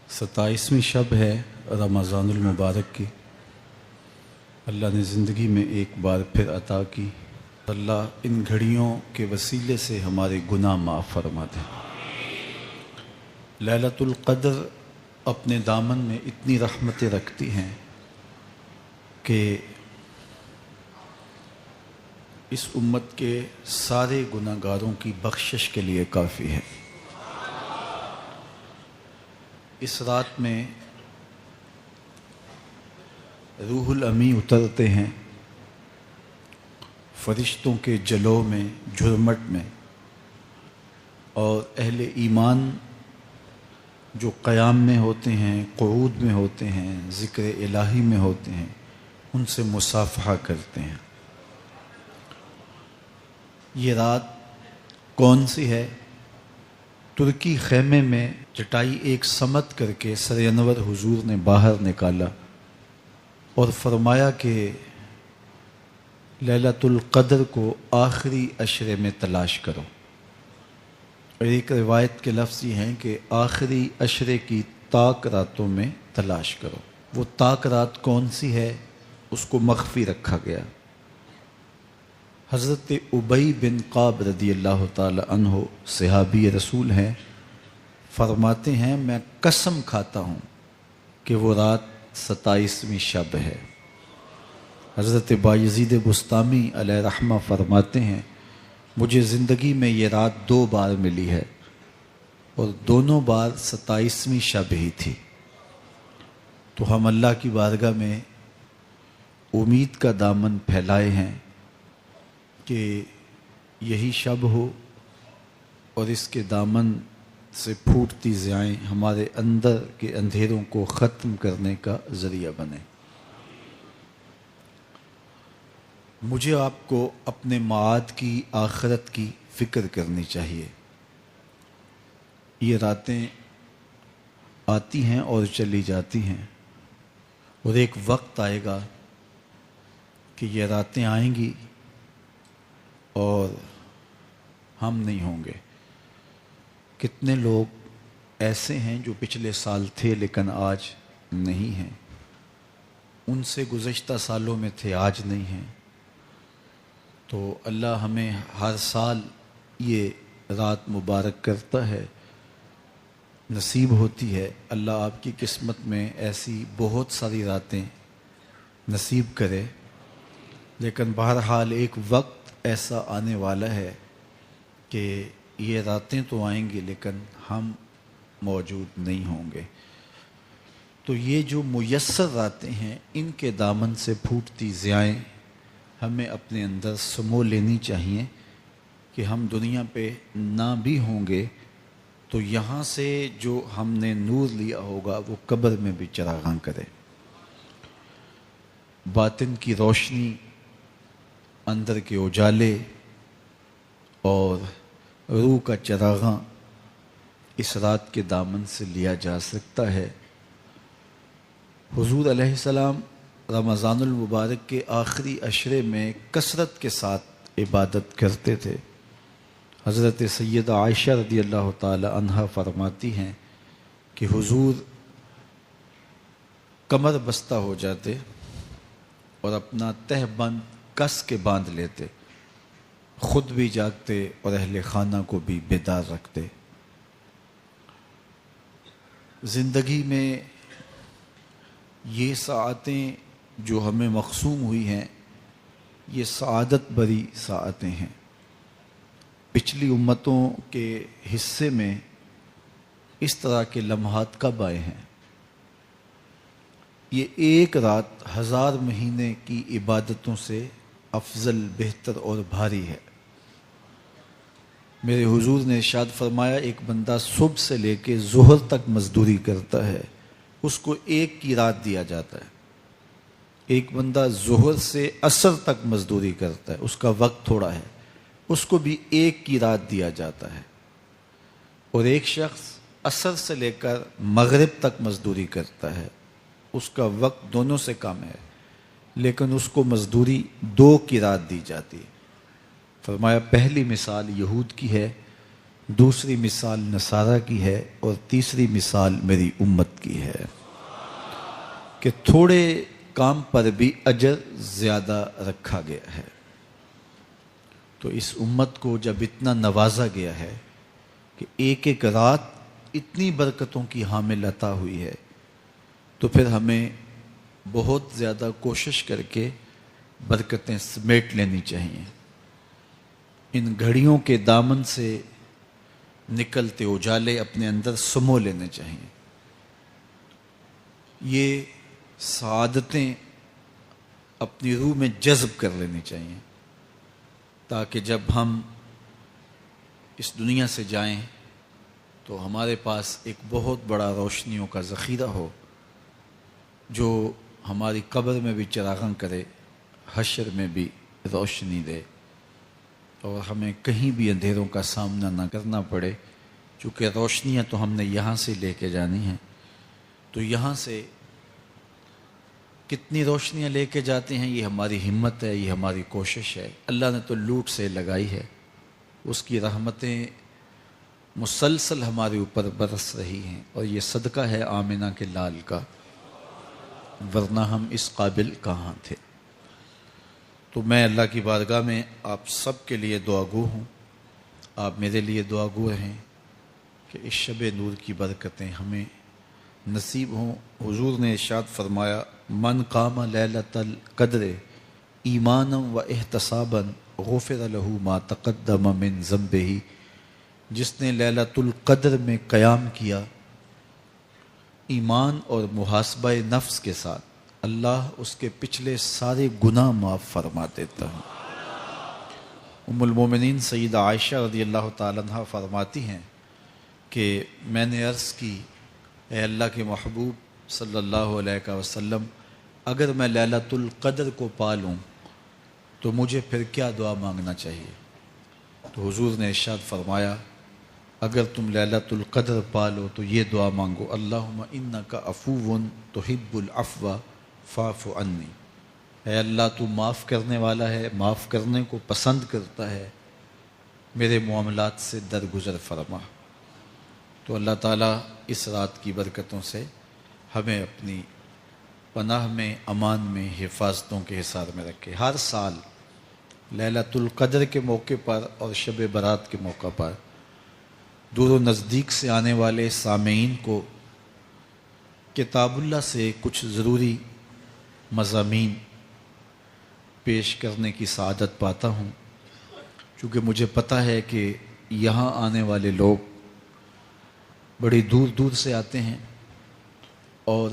27ویں شب ہے رمضان المبارک کی۔ اللہ نے زندگی میں ایک بار پھر عطا کی۔ اللہ ان گھڑیوں کے وسیلے سے ہمارے گناہ معاف فرما دے۔ لیلۃ القدر اپنے دامن میں اتنی رحمتیں رکھتی ہیں کہ اس امت کے سارے گناہ گاروں کی بخشش کے لیے کافی ہے۔ اس رات میں روح الامی اترتے ہیں فرشتوں کے جلو میں، جھرمٹ میں، اور اہل ایمان جو قیام میں ہوتے ہیں، قعود میں ہوتے ہیں، ذکر الہی میں ہوتے ہیں، ان سے مصافحہ کرتے ہیں۔ یہ رات کون سی ہے؟ ترکی خیمے میں چٹائی ایک سمت کر کے سر انور حضور نے باہر نکالا اور فرمایا کہ لیلۃ القدر کو آخری عشرے میں تلاش کرو۔ اور ایک روایت کے لفظ یہ ہیں کہ آخری عشرے کی تاک راتوں میں تلاش کرو۔ وہ تاک رات کون سی ہے؟ اس کو مخفی رکھا گیا۔ حضرت ابی بن قعب رضی اللہ تعالی عنہ صحابی رسول ہیں، فرماتے ہیں میں قسم کھاتا ہوں کہ وہ رات 27ویں شب ہے۔ حضرت بایزید بسطامی علیہ رحمہ فرماتے ہیں مجھے زندگی میں یہ رات 2 بار ملی ہے اور دونوں بار 27ویں شب ہی تھی۔ تو ہم اللہ کی بارگاہ میں امید کا دامن پھیلائے ہیں کہ یہی شب ہو اور اس کے دامن سے پھوٹتی ضیائیں ہمارے اندر کے اندھیروں کو ختم کرنے کا ذریعہ بنے۔ مجھے آپ کو اپنے معاد کی، آخرت کی فکر کرنی چاہیے۔ یہ راتیں آتی ہیں اور چلی جاتی ہیں، اور ایک وقت آئے گا کہ یہ راتیں آئیں گی اور ہم نہیں ہوں گے۔ کتنے لوگ ایسے ہیں جو پچھلے سال تھے لیکن آج نہیں ہیں، ان سے گزشتہ سالوں میں تھے، آج نہیں ہیں۔ تو اللہ ہمیں ہر سال یہ رات مبارک کرتا ہے، نصیب ہوتی ہے۔ اللہ آپ کی قسمت میں ایسی بہت ساری راتیں نصیب کرے، لیکن بہرحال ایک وقت ایسا آنے والا ہے کہ یہ راتیں تو آئیں گی لیکن ہم موجود نہیں ہوں گے۔ تو یہ جو میسر راتیں ہیں، ان کے دامن سے پھوٹتی ضیائیں ہمیں اپنے اندر سمو لینی چاہیے کہ ہم دنیا پہ نہ بھی ہوں گے تو یہاں سے جو ہم نے نور لیا ہوگا وہ قبر میں بھی چراغاں کرے۔ باطن کی روشنی، اندر کے اجالے اور روح کا چراغاں اس رات کے دامن سے لیا جا سکتا ہے۔ حضور علیہ السلام رمضان المبارک کے آخری عشرے میں کثرت کے ساتھ عبادت کرتے تھے۔ حضرت سیدہ عائشہ رضی اللہ تعالی عنہا فرماتی ہیں کہ حضور کمر بستہ ہو جاتے اور اپنا تہ بند کس کے باندھ لیتے، خود بھی جاگتے اور اہل خانہ کو بھی بیدار رکھتے۔ زندگی میں یہ ساعتیں جو ہمیں مقسوم ہوئی ہیں، یہ سعادت بری ساعتیں ہیں۔ پچھلی امتوں کے حصے میں اس طرح کے لمحات کب آئے ہیں؟ یہ ایک رات 1000 مہینے کی عبادتوں سے افضل، بہتر اور بھاری ہے۔ میرے حضور نے ارشاد فرمایا ایک بندہ صبح سے لے کے ظہر تک مزدوری کرتا ہے، اس کو ایک کی رات دیا جاتا ہے۔ ایک بندہ ظہر سے عصر تک مزدوری کرتا ہے، اس کا وقت تھوڑا ہے، اس کو بھی ایک کی رات دیا جاتا ہے۔ اور ایک شخص عصر سے لے کر مغرب تک مزدوری کرتا ہے، اس کا وقت دونوں سے کم ہے، لیکن اس کو مزدوری 2 کی رات دی جاتی ہے۔ فرمایا پہلی مثال یہود کی ہے، دوسری مثال نصارہ کی ہے اور تیسری مثال میری امت کی ہے کہ تھوڑے کام پر بھی اجر زیادہ رکھا گیا ہے۔ تو اس امت کو جب اتنا نوازا گیا ہے کہ ایک ایک رات اتنی برکتوں کی حامل عطا ہوئی ہے، تو پھر ہمیں بہت زیادہ کوشش کر کے برکتیں سمیٹ لینی چاہیے۔ ان گھڑیوں کے دامن سے نکلتے اجالے اپنے اندر سمو لینے چاہیے۔ یہ سعادتیں اپنی روح میں جذب کر لینی چاہیے، تاکہ جب ہم اس دنیا سے جائیں تو ہمارے پاس ایک بہت بڑا روشنیوں کا ذخیرہ ہو، جو ہماری قبر میں بھی چراغاں کرے، حشر میں بھی روشنی دے، اور ہمیں کہیں بھی اندھیروں کا سامنا نہ کرنا پڑے، چونکہ روشنیاں تو ہم نے یہاں سے لے کے جانی ہیں۔ تو یہاں سے کتنی روشنیاں لے کے جاتے ہیں، یہ ہماری ہمت ہے، یہ ہماری کوشش ہے۔ اللہ نے تو لوٹ سے لگائی ہے، اس کی رحمتیں مسلسل ہمارے اوپر برس رہی ہیں، اور یہ صدقہ ہے آمنہ کے لال کا، ورنہ ہم اس قابل کہاں تھے۔ تو میں اللہ کی بارگاہ میں آپ سب کے لیے دعا گو ہوں، آپ میرے لیے دعا گو رہیں کہ اس شب نور کی برکتیں ہمیں نصیب ہوں۔ حضور نے ارشاد فرمایا، من قام لیلۃ القدر ایمانا و احتسابا غفر له ما تقدم من ذنبہ، جس نے لیلۃ القدر میں قیام کیا ایمان اور محاسبہ نفس کے ساتھ، اللہ اس کے پچھلے سارے گناہ معاف فرما دیتا ہے۔ ام المومنین سیدہ عائشہ رضی اللہ تعالیٰ عنہ فرماتی ہیں کہ میں نے عرض کی، اے اللہ کے محبوب صلی اللہ علیہ وسلم، اگر میں لیلۃ القدر کو پالوں تو مجھے پھر کیا دعا مانگنا چاہیے؟ تو حضور نے ارشاد فرمایا، اگر تم لیلۃ القدر پالو تو یہ دعا مانگو، اللہم انک عفو تحب العفو فاعف عنی، اے اللہ تو معاف کرنے والا ہے، معاف کرنے کو پسند کرتا ہے، میرے معاملات سے درگزر فرما۔ تو اللہ تعالیٰ اس رات کی برکتوں سے ہمیں اپنی پناہ میں، امان میں، حفاظتوں کے حصار میں رکھے۔ ہر سال لیلۃ القدر کے موقع پر اور شب برات کے موقع پر دور و نزدیک سے آنے والے سامعین کو کتاب اللہ سے کچھ ضروری مضامین پیش کرنے کی سعادت پاتا ہوں، چونکہ مجھے پتہ ہے کہ یہاں آنے والے لوگ بڑی دور دور سے آتے ہیں اور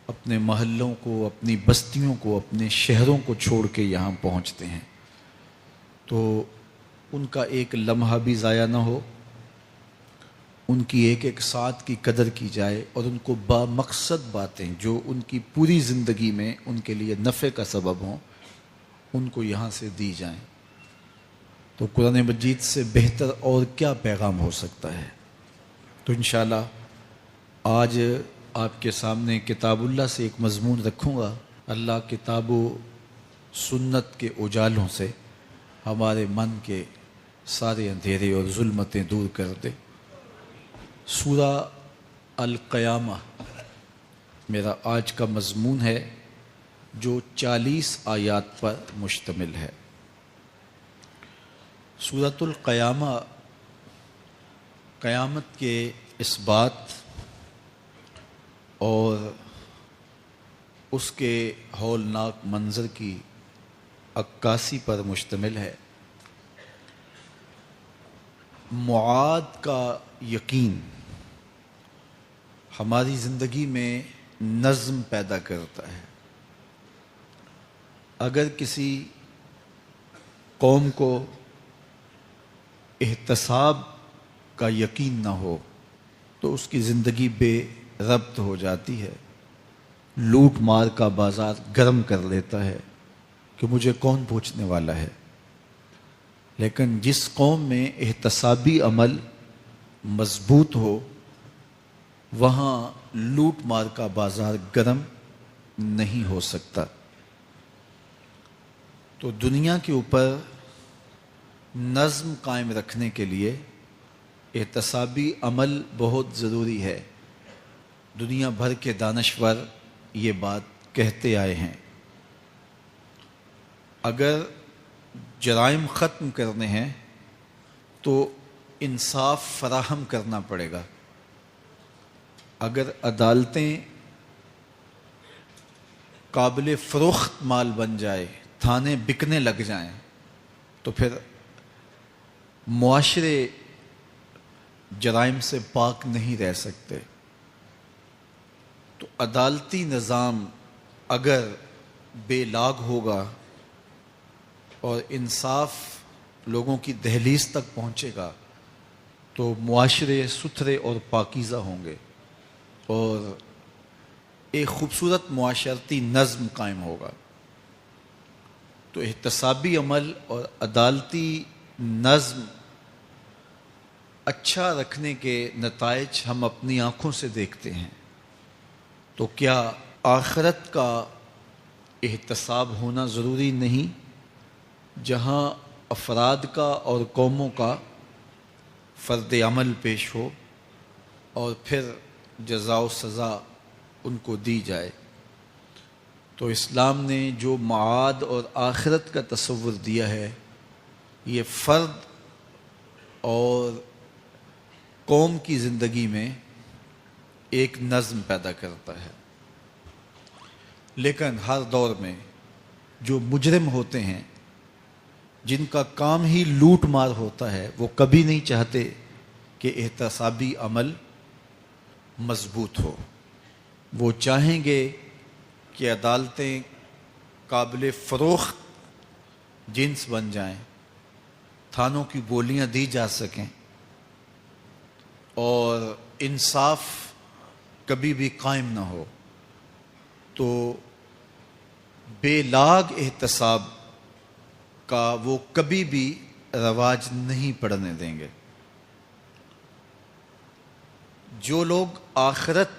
اپنے محلوں کو، اپنی بستیوں کو، اپنے شہروں کو چھوڑ کے یہاں پہنچتے ہیں، تو ان کا ایک لمحہ بھی ضائع نہ ہو، ان کی ایک ایک ساتھ کی قدر کی جائے، اور ان کو با مقصد باتیں جو ان کی پوری زندگی میں ان کے لیے نفع کا سبب ہوں، ان کو یہاں سے دی جائیں۔ تو قرآن مجید سے بہتر اور کیا پیغام ہو سکتا ہے؟ تو انشاءاللہ آج آپ کے سامنے کتاب اللہ سے ایک مضمون رکھوں گا۔ اللہ کتاب و سنت کے اجالوں سے ہمارے من کے سارے اندھیرے اور ظلمتیں دور کر دے۔ سورہ القیامہ میرا آج کا مضمون ہے، جو 40 آیات پر مشتمل ہے۔ سورۃ القیامہ قیامت کے اس بات اور اس کے ہولناک منظر کی عکاسی پر مشتمل ہے۔ معاد کا یقین ہماری زندگی میں نظم پیدا کرتا ہے۔ اگر کسی قوم کو احتساب کا یقین نہ ہو تو اس کی زندگی بے ربط ہو جاتی ہے، لوٹ مار کا بازار گرم کر لیتا ہے کہ مجھے کون پوچھنے والا ہے۔ لیکن جس قوم میں احتسابی عمل مضبوط ہو، وہاں لوٹ مار کا بازار گرم نہیں ہو سکتا۔ تو دنیا کے اوپر نظم قائم رکھنے کے لیے احتسابی عمل بہت ضروری ہے. دنیا بھر کے دانشور یہ بات کہتے آئے ہیں. اگر جرائم ختم کرنے ہیں تو انصاف فراہم کرنا پڑے گا. اگر عدالتیں قابل فروخت مال بن جائے، تھانے بکنے لگ جائیں، تو پھر معاشرے جرائم سے پاک نہیں رہ سکتے. تو عدالتی نظام اگر بے لاگ ہوگا اور انصاف لوگوں کی دہلیز تک پہنچے گا تو معاشرے ستھرے اور پاکیزہ ہوں گے اور ایک خوبصورت معاشرتی نظم قائم ہوگا. تو احتسابی عمل اور عدالتی نظم اچھا رکھنے کے نتائج ہم اپنی آنکھوں سے دیکھتے ہیں. تو کیا آخرت کا احتساب ہونا ضروری نہیں، جہاں افراد کا اور قوموں کا فرد عمل پیش ہو اور پھر جزا و سزا ان کو دی جائے؟ تو اسلام نے جو معاد اور آخرت کا تصور دیا ہے، یہ فرد اور قوم کی زندگی میں ایک نظم پیدا کرتا ہے. لیکن ہر دور میں جو مجرم ہوتے ہیں، جن کا کام ہی لوٹ مار ہوتا ہے، وہ کبھی نہیں چاہتے کہ احتسابی عمل مضبوط ہو. وہ چاہیں گے کہ عدالتیں قابل فروخت جنس بن جائیں، تھانوں کی بولیاں دی جا سکیں اور انصاف کبھی بھی قائم نہ ہو. تو بے لاگ احتساب کا وہ کبھی بھی رواج نہیں پڑنے دیں گے. جو لوگ آخرت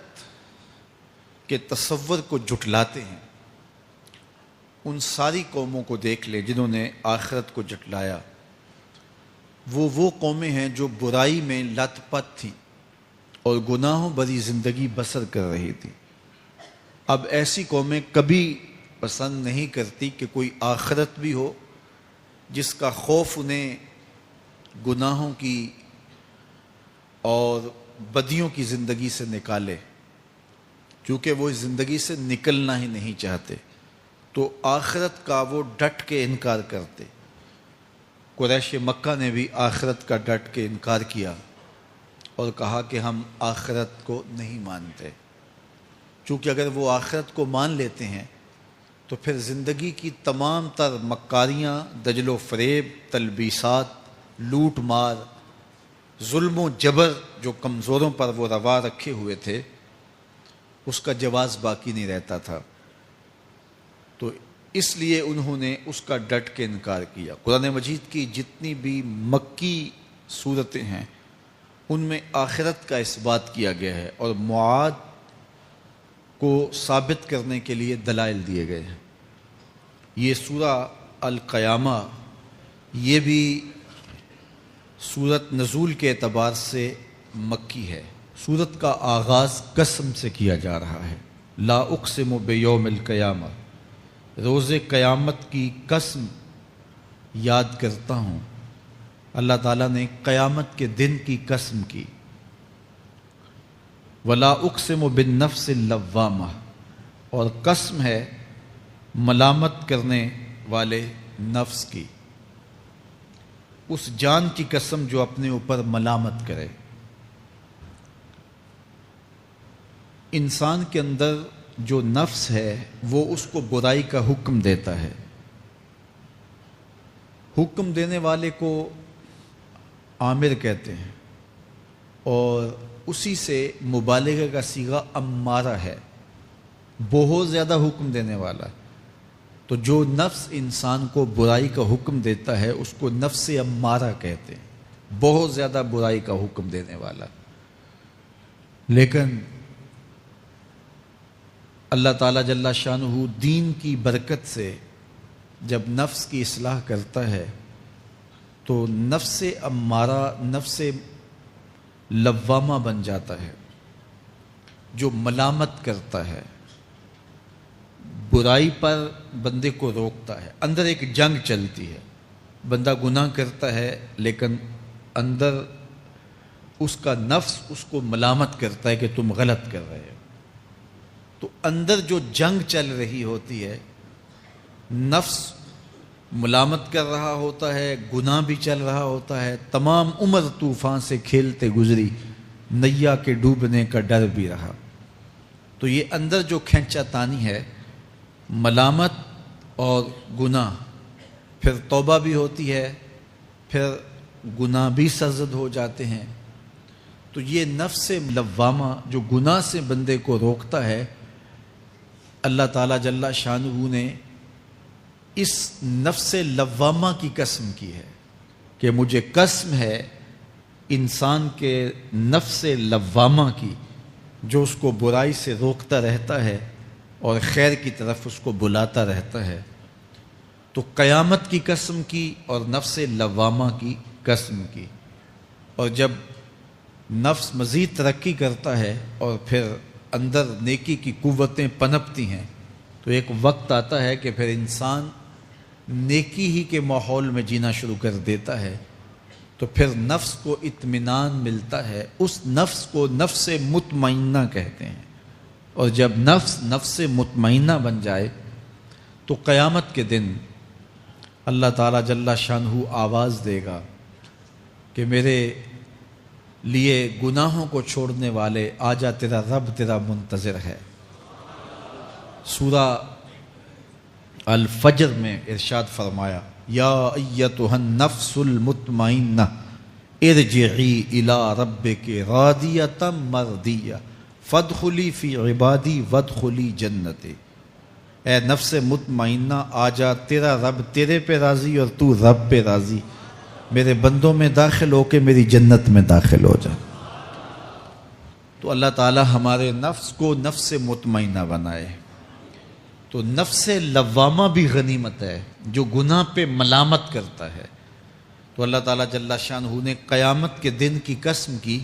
کے تصور کو جھٹلاتے ہیں، ان ساری قوموں کو دیکھ لیں جنہوں نے آخرت کو جھٹلایا. وہ قومیں ہیں جو برائی میں لت پت تھیں اور گناہوں بھری زندگی بسر کر رہی تھی. اب ایسی قومیں کبھی پسند نہیں کرتی کہ کوئی آخرت بھی ہو جس کا خوف انہیں گناہوں کی اور بدیوں کی زندگی سے نکالے، کیونکہ وہ اس زندگی سے نکلنا ہی نہیں چاہتے. تو آخرت کا وہ ڈٹ کے انکار کرتے. قریش مکہ نے بھی آخرت کا ڈٹ کے انکار کیا اور کہا کہ ہم آخرت کو نہیں مانتے. چونکہ اگر وہ آخرت کو مان لیتے ہیں تو پھر زندگی کی تمام تر مکاریاں، دجل و فریب، تلبیسات، لوٹ مار، ظلم و جبر جو کمزوروں پر وہ روا رکھے ہوئے تھے، اس کا جواز باقی نہیں رہتا تھا. تو اس لیے انہوں نے اس کا ڈٹ کے انکار کیا. قرآن مجید کی جتنی بھی مکی صورتیں ہیں ان میں آخرت کا اس بات کیا گیا ہے اور معاد کو ثابت کرنے کے لیے دلائل دیے گئے ہیں. یہ سورہ القیامہ یہ بھی سورت نزول کے اعتبار سے مکی ہے. سورت کا آغاز قسم سے کیا جا رہا ہے. لا اقسم بیوم القیامہ، روز قیامت کی قسم یاد کرتا ہوں. اللہ تعالیٰ نے قیامت کے دن کی قسم کی. ولا اقسم بالنفس اللوامہ، اور قسم ہے ملامت کرنے والے نفس کی، اس جان کی قسم جو اپنے اوپر ملامت کرے. انسان کے اندر جو نفس ہے وہ اس کو برائی کا حکم دیتا ہے. حکم دینے والے کو آمر کہتے ہیں اور اسی سے مبالغہ کا صیغہ امارہ ہے، بہت زیادہ حکم دینے والا. تو جو نفس انسان کو برائی کا حکم دیتا ہے اس کو نفس امارہ کہتے ہیں، بہت زیادہ برائی کا حکم دینے والا. لیکن اللہ تعالیٰ جل شانہ دین کی برکت سے جب نفس کی اصلاح کرتا ہے تو نفس امارہ، نفس لوامہ بن جاتا ہے، جو ملامت کرتا ہے، برائی پر بندے کو روکتا ہے۔ اندر ایک جنگ چلتی ہے، بندہ گناہ کرتا ہے لیکن اندر اس کا نفس اس کو ملامت کرتا ہے کہ تم غلط کر رہے ہو۔ تو اندر جو جنگ چل رہی ہوتی ہے، نفس ملامت کر رہا ہوتا ہے، گناہ بھی چل رہا ہوتا ہے، تمام عمر طوفان سے کھیلتے گزری، نیا کے ڈوبنے کا ڈر بھی رہا۔ تو یہ اندر جو کھینچا تانی ہے، ملامت اور گناہ، پھر توبہ بھی ہوتی ہے، پھر گناہ بھی سرزد ہو جاتے ہیں۔ تو یہ نفس لوامہ جو گناہ سے بندے کو روکتا ہے، اللہ تعالیٰ جل شانہ نے اس نفس لوامہ کی قسم کی ہے کہ مجھے قسم ہے انسان کے نفس لوامہ کی، جو اس کو برائی سے روکتا رہتا ہے اور خیر کی طرف اس کو بلاتا رہتا ہے۔ تو قیامت کی قسم کی اور نفس لوامہ کی قسم کی۔ اور جب نفس مزید ترقی کرتا ہے اور پھر اندر نیکی کی قوتیں پنپتی ہیں، تو ایک وقت آتا ہے کہ پھر انسان نیکی ہی کے ماحول میں جینا شروع کر دیتا ہے، تو پھر نفس کو اطمینان ملتا ہے۔ اس نفس کو نفس مطمئنہ کہتے ہیں۔ اور جب نفس مطمئنہ بن جائے تو قیامت کے دن اللہ تعالیٰ جل شانہ آواز دے گا کہ میرے لیے گناہوں کو چھوڑنے والے آجا، تیرا رب تیرا منتظر ہے۔ سورہ الفجر میں ارشاد فرمایا، یا ایتھا النفس المطمئنہ ارجعی الی ربک راضیۃ مرضیہ فادخلی فی عبادی وادخلی جنتی۔ اے نفس مطمئنہ، آجا، تیرا رب تیرے پہ راضی اور تو رب پہ راضی، میرے بندوں میں داخل ہو کے میری جنت میں داخل ہو جا۔ تو اللہ تعالی ہمارے نفس کو نفس مطمئنہ بنائے۔ تو نفس لوامہ بھی غنیمت ہے، جو گناہ پہ ملامت کرتا ہے۔ تو اللہ تعالیٰ جل شانہ نے قیامت کے دن کی قسم کی،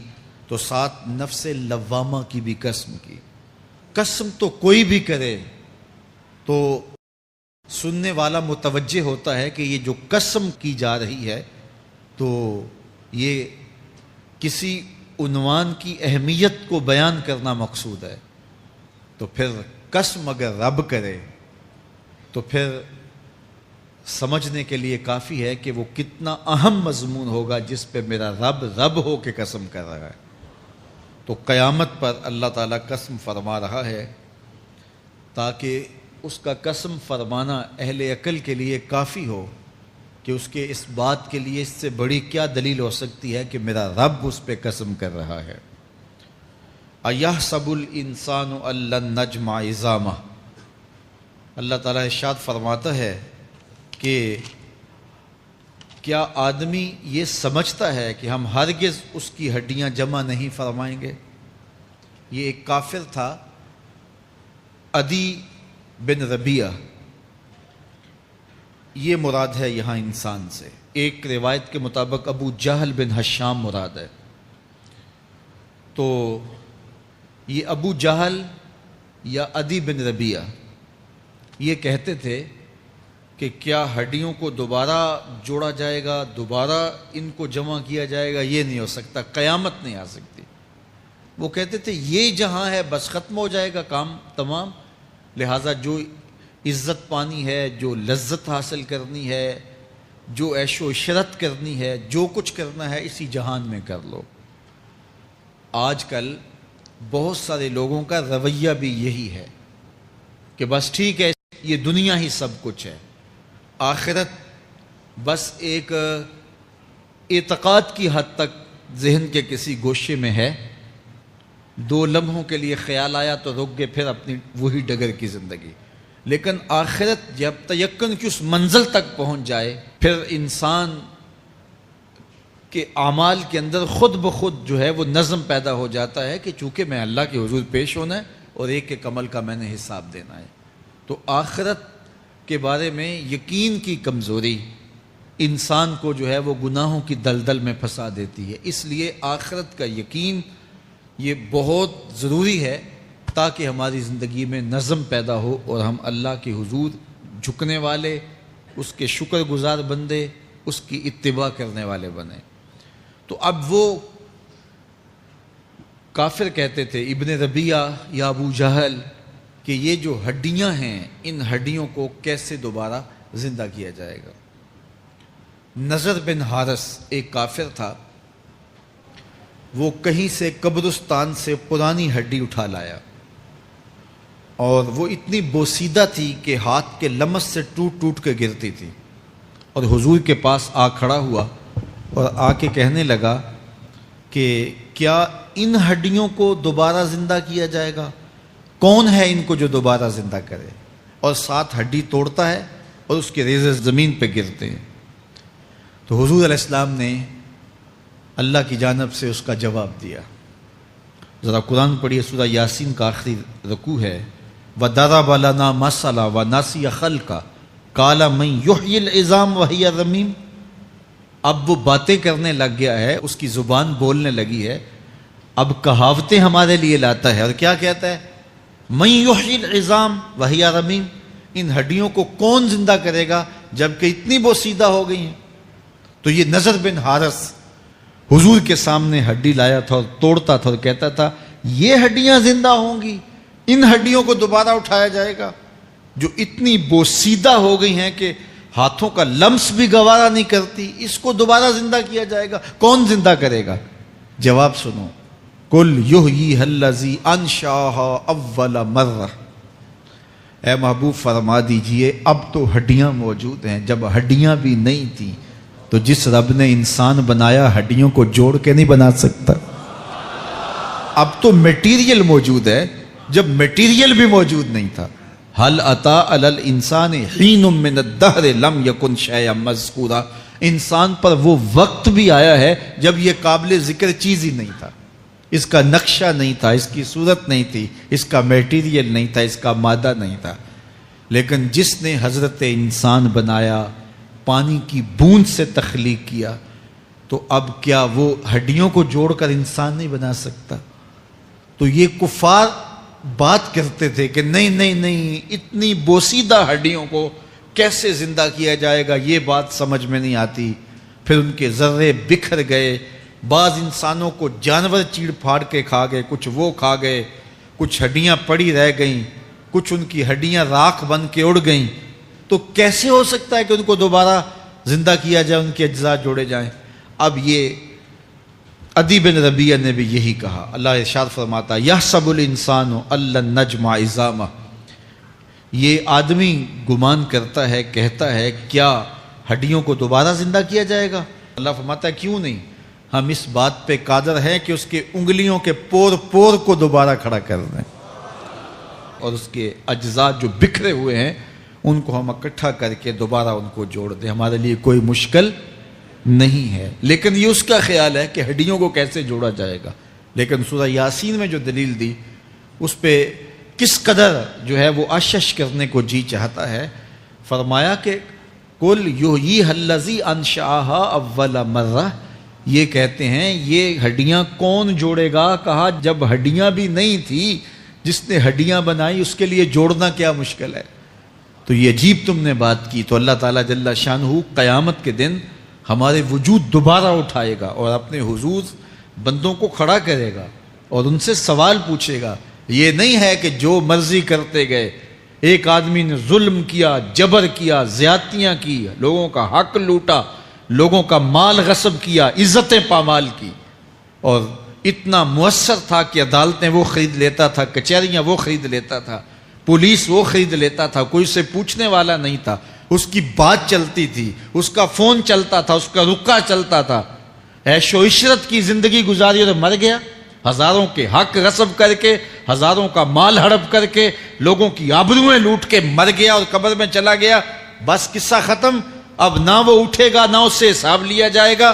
تو ساتھ نفس لوامہ کی بھی قسم کی۔ قسم تو کوئی بھی کرے تو سننے والا متوجہ ہوتا ہے کہ یہ جو قسم کی جا رہی ہے تو یہ کسی عنوان کی اہمیت کو بیان کرنا مقصود ہے۔ تو پھر قسم اگر رب کرے تو پھر سمجھنے کے لیے کافی ہے کہ وہ کتنا اہم مضمون ہوگا جس پہ میرا رب ہو کے قسم کر رہا ہے۔ تو قیامت پر اللہ تعالیٰ قسم فرما رہا ہے تاکہ اس کا قسم فرمانا اہل عقل کے لیے کافی ہو کہ اس کے اس بات کے لیے اس سے بڑی کیا دلیل ہو سکتی ہے کہ میرا رب اس پہ قسم کر رہا ہے۔ اَيَحْسَبُ الْإِنسَانُ أَن لَّن نَّجْمَعَ عِظَامَهُ۔ اللہ تعالیٰ ارشاد فرماتا ہے کہ کیا آدمی یہ سمجھتا ہے کہ ہم ہرگز اس کی ہڈیاں جمع نہیں فرمائیں گے؟ یہ ایک کافر تھا، عدی بن ربیعہ، یہ مراد ہے یہاں انسان سے۔ ایک روایت کے مطابق ابو جہل بن ہشام مراد ہے۔ تو یہ ابو جہل یا عدی بن ربیعہ یہ کہتے تھے کہ کیا ہڈیوں کو دوبارہ جوڑا جائے گا، دوبارہ ان کو جمع کیا جائے گا؟ یہ نہیں ہو سکتا، قیامت نہیں آ سکتی۔ وہ کہتے تھے یہ جہاں ہے بس ختم ہو جائے گا کام تمام، لہٰذا جو عزت پانی ہے، جو لذت حاصل کرنی ہے، جو عیش و عشرت کرنی ہے، جو کچھ کرنا ہے اسی جہان میں کر لو۔ آج کل بہت سارے لوگوں کا رویہ بھی یہی ہے کہ بس ٹھیک ہے، یہ دنیا ہی سب کچھ ہے، آخرت بس ایک اعتقاد کی حد تک ذہن کے کسی گوشے میں ہے، 2 لمحوں کے لیے خیال آیا تو رک گئے، پھر اپنی وہی ڈگر کی زندگی۔ لیکن آخرت جب تیقن کی اس منزل تک پہنچ جائے، پھر انسان کے اعمال کے اندر خود بخود جو ہے وہ نظم پیدا ہو جاتا ہے کہ چونکہ میں اللہ کے حضور پیش ہونا ہے اور ایک ایک عمل کا میں نے حساب دینا ہے۔ تو آخرت کے بارے میں یقین کی کمزوری انسان کو جو ہے وہ گناہوں کی دلدل میں پھنسا دیتی ہے۔ اس لیے آخرت کا یقین یہ بہت ضروری ہے تاکہ ہماری زندگی میں نظم پیدا ہو اور ہم اللہ کے حضور جھکنے والے، اس کے شکر گزار بندے، اس کی اتباع کرنے والے بنیں۔ تو اب وہ کافر کہتے تھے ابن ربیعہ یا ابو جہل کہ یہ جو ہڈیاں ہیں ان ہڈیوں کو کیسے دوبارہ زندہ کیا جائے گا۔ نضر بن حارث ایک کافر تھا، وہ کہیں سے قبرستان سے پرانی ہڈی اٹھا لایا اور وہ اتنی بوسیدہ تھی کہ ہاتھ کے لمس سے ٹوٹ ٹوٹ کے گرتی تھی، اور حضور کے پاس آ کھڑا ہوا اور آ کے کہنے لگا کہ کیا ان ہڈیوں کو دوبارہ زندہ کیا جائے گا؟ کون ہے ان کو جو دوبارہ زندہ کرے؟ اور ساتھ ہڈی توڑتا ہے اور اس کے ریزے زمین پہ گرتے ہیں۔ تو حضور علیہ السلام نے اللہ کی جانب سے اس کا جواب دیا۔ ذرا قرآن پڑھیے، سورہ یاسین کا آخری رکوع ہے، وَضَرَبَ لَنَا مَثَلًا وَنَسِیَ خَلْقَهُ قَالَ مَن يُحْيِي الْعِظَامَ وَهِيَ رَمِيمٌ۔ اب وہ باتیں کرنے لگ گیا ہے، اس کی زبان بولنے لگی ہے، اب کہاوتیں ہمارے لیے لاتا ہے، اور کیا کہتا ہے؟ مَن يُحْيِي الْعِظَامَ وَهِيَ رَمِيمٌ، ان ہڈیوں کو کون زندہ کرے گا جبکہ اتنی بوسیدہ ہو گئی ہیں۔ تو یہ نضر بن حارث حضور کے سامنے ہڈی لایا تھا اور توڑتا تھا اور کہتا تھا یہ ہڈیاں زندہ ہوں گی، ان ہڈیوں کو دوبارہ اٹھایا جائے گا جو اتنی بوسیدہ ہو گئی ہیں کہ ہاتھوں کا لمس بھی گوارا نہیں کرتی، اس کو دوبارہ زندہ کیا جائے گا، کون زندہ کرے گا؟ جواب سنو، قُلْ يُحْيِيهَا الَّذِي أَنشَأَهَا أَوَّلَ مَرَّةٍ، اے محبوب فرما دیجئے اب تو ہڈیاں موجود ہیں، جب ہڈیاں بھی نہیں تھیں تو جس رب نے انسان بنایا ہڈیوں کو جوڑ کے نہیں بنا سکتا۔ اب تو میٹیریل موجود ہے، جب میٹیریل بھی موجود نہیں تھا۔ هل أتى على الإنسان حين من الدهر لم يكن شيئا مذكورا، انسان پر وہ وقت بھی آیا ہے جب یہ قابل ذکر چیز ہی نہیں تھا، اس کا نقشہ نہیں تھا، اس کی صورت نہیں تھی، اس کا میٹیریل نہیں تھا، اس کا مادہ نہیں تھا، لیکن جس نے حضرت انسان بنایا، پانی کی بوند سے تخلیق کیا، تو اب کیا وہ ہڈیوں کو جوڑ کر انسان نہیں بنا سکتا؟ تو یہ کفار بات کرتے تھے کہ نہیں نہیں نہیں، اتنی بوسیدہ ہڈیوں کو کیسے زندہ کیا جائے گا، یہ بات سمجھ میں نہیں آتی۔ پھر ان کے ذرے بکھر گئے، بعض انسانوں کو جانور چیڑ پھاڑ کے کھا گئے، کچھ وہ کھا گئے، کچھ ہڈیاں پڑی رہ گئیں، کچھ ان کی ہڈیاں راکھ بن کے اڑ گئیں۔ تو کیسے ہو سکتا ہے کہ ان کو دوبارہ زندہ کیا جائے، ان کے اجزاء جوڑے جائیں؟ اب یہ عدی بن ربیعہ نے بھی یہی کہا۔ اللہ ارشاد فرماتا یحسب الانسان ان نجمع عظامہ، یہ آدمی گمان کرتا ہے، کہتا ہے کیا ہڈیوں کو دوبارہ زندہ کیا جائے گا؟ اللہ فرماتا ہے کیوں نہیں، ہم اس بات پہ قادر ہیں کہ اس کے انگلیوں کے پور پور کو دوبارہ کھڑا کر دیں، اور اس کے اجزاء جو بکھرے ہوئے ہیں ان کو ہم اکٹھا کر کے دوبارہ ان کو جوڑ دیں، ہمارے لیے کوئی مشکل نہیں ہے۔ لیکن یہ اس کا خیال ہے کہ ہڈیوں کو کیسے جوڑا جائے گا، لیکن سورہ یاسین میں جو دلیل دی اس پہ کس قدر جو ہے وہ اشش کرنے کو جی چاہتا ہے۔ فرمایا کہ قُلْ يُحْيِيهَا الَّذِي أَنشَأَهَا أَوَّلَ مَرَّةٍ، یہ کہتے ہیں یہ ہڈیاں کون جوڑے گا؟ کہا جب ہڈیاں بھی نہیں تھی، جس نے ہڈیاں بنائی اس کے لیے جوڑنا کیا مشکل ہے؟ تو یہ عجیب تم نے بات کی۔ تو اللہ تعالیٰ جل شانہ قیامت کے دن ہمارے وجود دوبارہ اٹھائے گا اور اپنے حضور بندوں کو کھڑا کرے گا اور ان سے سوال پوچھے گا۔ یہ نہیں ہے کہ جو مرضی کرتے گئے، ایک آدمی نے ظلم کیا، جبر کیا، زیادتیاں کی، لوگوں کا حق لوٹا، لوگوں کا مال غصب کیا، عزتیں پامال کی، اور اتنا مؤثر تھا کہ عدالتیں وہ خرید لیتا تھا، کچہریاں وہ خرید لیتا تھا، پولیس وہ خرید لیتا تھا، کوئی سے پوچھنے والا نہیں تھا، اس کی بات چلتی تھی، اس کا فون چلتا تھا، اس کا رکا چلتا تھا، عیش و عشرت کی زندگی گزاری اور مر گیا، ہزاروں کے حق غصب کر کے، ہزاروں کا مال ہڑپ کر کے، لوگوں کی آبروئیں لوٹ کے مر گیا اور قبر میں چلا گیا، بس قصہ ختم۔ اب نہ وہ اٹھے گا نہ اس سے حساب لیا جائے گا،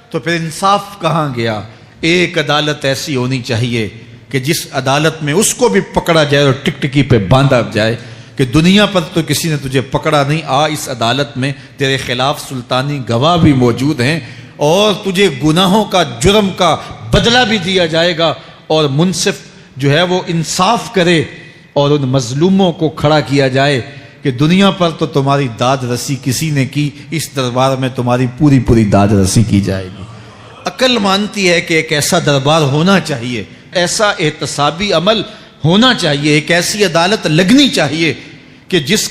تو پھر انصاف کہاں گیا؟ ایک عدالت ایسی ہونی چاہیے کہ جس عدالت میں اس کو بھی پکڑا جائے اور ٹکٹکی پہ باندھا جائے کہ دنیا پر تو کسی نے تجھے پکڑا نہیں، آ اس عدالت میں تیرے خلاف سلطانی گواہ بھی موجود ہیں اور تجھے گناہوں کا جرم کا بدلہ بھی دیا جائے گا، اور منصف جو ہے وہ انصاف کرے اور ان مظلوموں کو کھڑا کیا جائے کہ دنیا پر تو تمہاری داد رسی کسی نے کی، اس دربار میں تمہاری پوری پوری داد رسی کی جائے گی۔ عقل مانتی ہے کہ ایک ایسا دربار ہونا چاہیے، ایسا احتسابی عمل ہونا چاہیے، ایک ایسی عدالت لگنی چاہیے کہ جس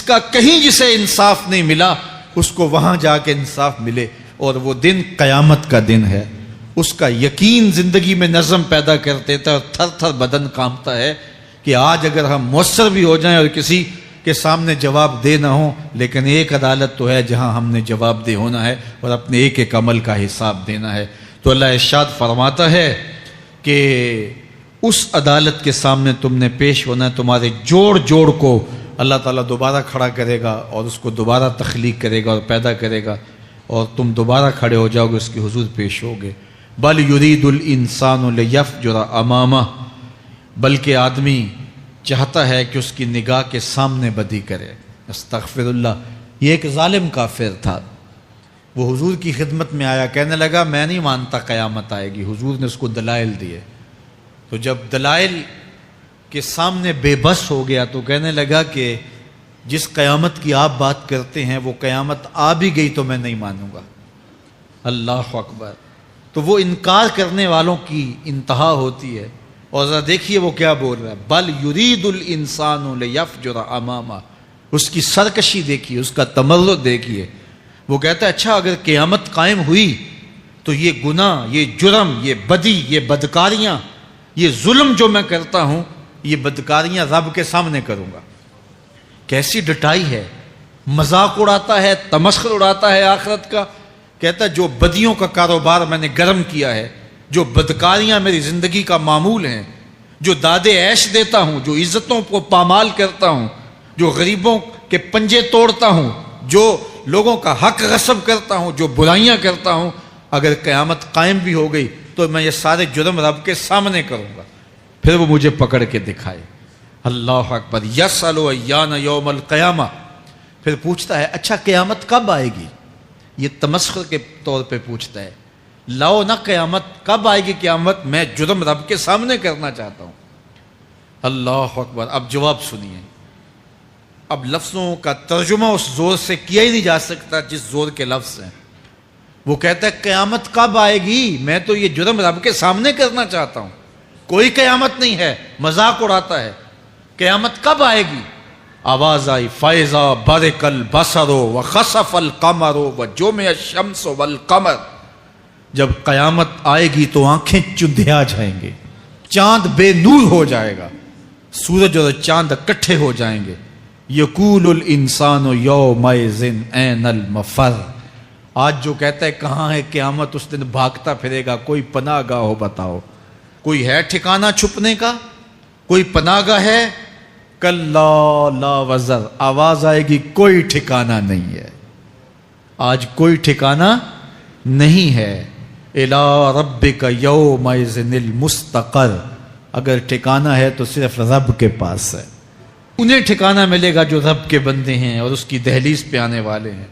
کا کہیں جسے انصاف نہیں ملا اس کو وہاں جا کے انصاف ملے، اور وہ دن قیامت کا دن ہے۔ اس کا یقین زندگی میں نظم پیدا کر دیتا ہے اور تھر تھر بدن کانپتا ہے کہ آج اگر ہم مؤثر بھی ہو جائیں اور کسی کے سامنے جواب دے نہ ہوں، لیکن ایک عدالت تو ہے جہاں ہم نے جواب دہ ہونا ہے اور اپنے ایک ایک عمل کا حساب دینا ہے۔ تو اللہ ارشاد فرماتا ہے کہ اس عدالت کے سامنے تم نے پیش ہونا ہے، تمہارے جوڑ جوڑ کو اللہ تعالیٰ دوبارہ کھڑا کرے گا اور اس کو دوبارہ تخلیق کرے گا اور پیدا کرے گا، اور تم دوبارہ کھڑے ہو جاؤ گے، اس کے حضور پیش ہوگے۔ بل یرید الانسان لیفجر امامہ، بلکہ آدمی چاہتا ہے کہ اس کی نگاہ کے سامنے بدی کرے۔ استغفر اللہ۔ یہ ایک ظالم کافر تھا، وہ حضور کی خدمت میں آیا، کہنے لگا میں نہیں مانتا قیامت آئے گی۔ حضور نے اس کو دلائل دیے، تو جب دلائل کے سامنے بے بس ہو گیا تو کہنے لگا کہ جس قیامت کی آپ بات کرتے ہیں وہ قیامت آ بھی گئی تو میں نہیں مانوں گا۔ اللہ اکبر۔ تو وہ انکار کرنے والوں کی انتہا ہوتی ہے، اور ذرا دیکھیے وہ کیا بول رہا ہے، بل یرید الانسان لیفجر امامہ۔ اس کی سرکشی دیکھیے، اس کا تمرد دیکھیے۔ وہ کہتا ہے اچھا اگر قیامت قائم ہوئی تو یہ گناہ، یہ جرم، یہ بدی، یہ بدکاریاں، یہ ظلم جو میں کرتا ہوں، یہ بدکاریاں رب کے سامنے کروں گا۔ کیسی ڈٹائی ہے، مذاق اڑاتا ہے، تمسخر اڑاتا ہے آخرت کا۔ کہتا ہے جو بدیوں کا کاروبار میں نے گرم کیا ہے، جو بدکاریاں میری زندگی کا معمول ہیں، جو دادے عیش دیتا ہوں، جو عزتوں کو پامال کرتا ہوں، جو غریبوں کے پنجے توڑتا ہوں، جو لوگوں کا حق غصب کرتا ہوں، جو برائیاں کرتا ہوں، اگر قیامت قائم بھی ہو گئی تو میں یہ سارے جرم رب کے سامنے کروں گا، پھر وہ مجھے پکڑ کے دکھائے۔ اللہ اکبر۔ یسأل ایان یوم القیامہ۔ پھر پوچھتا ہے اچھا قیامت کب آئے گی؟ یہ تمسخر کے طور پہ پوچھتا ہے، لاؤ نہ قیامت، کب آئے گی قیامت؟ میں جرم رب کے سامنے کرنا چاہتا ہوں۔ اللہ اکبر۔ اب جواب سنیے۔ اب لفظوں کا ترجمہ اس زور سے کیا ہی نہیں جا سکتا جس زور کے لفظ ہیں۔ وہ کہتا ہے قیامت کب آئے گی؟ میں تو یہ جرم رب کے سامنے کرنا چاہتا ہوں، کوئی قیامت نہیں ہے، مذاق اڑاتا ہے۔ قیامت کب آئے گی؟ آواز آئی فَإِذَا بَرِقَ الْبَصَرُ وَخَسَفَ الْقَمَرُ وَجُمِعَ الشَّمْسُ وَالْقَمَرُ۔ جب قیامت آئے گی تو آنکھیں چندھیا جائیں گے، چاند بے نور ہو جائے گا، سورج اور چاند اکٹھے ہو جائیں گے۔ یقول الانسان یومئذ این المفر۔ آج جو کہتا ہے کہاں ہے قیامت، اس دن بھاگتا پھرے گا، کوئی پناہ گاہ ہو بتاؤ، کوئی ہے ٹھکانہ چھپنے کا، کوئی پناہ گاہ ہے؟ کلا لا وزر۔ آواز آئے گی کوئی ٹھکانہ نہیں ہے، آج کوئی ٹھکانہ نہیں ہے۔ الی ربک یومئذ المستقر۔ اگر ٹھکانہ ہے تو صرف رب کے پاس ہے، انہیں ٹھکانہ ملے گا جو رب کے بندے ہیں اور اس کی دہلیز پہ آنے والے ہیں۔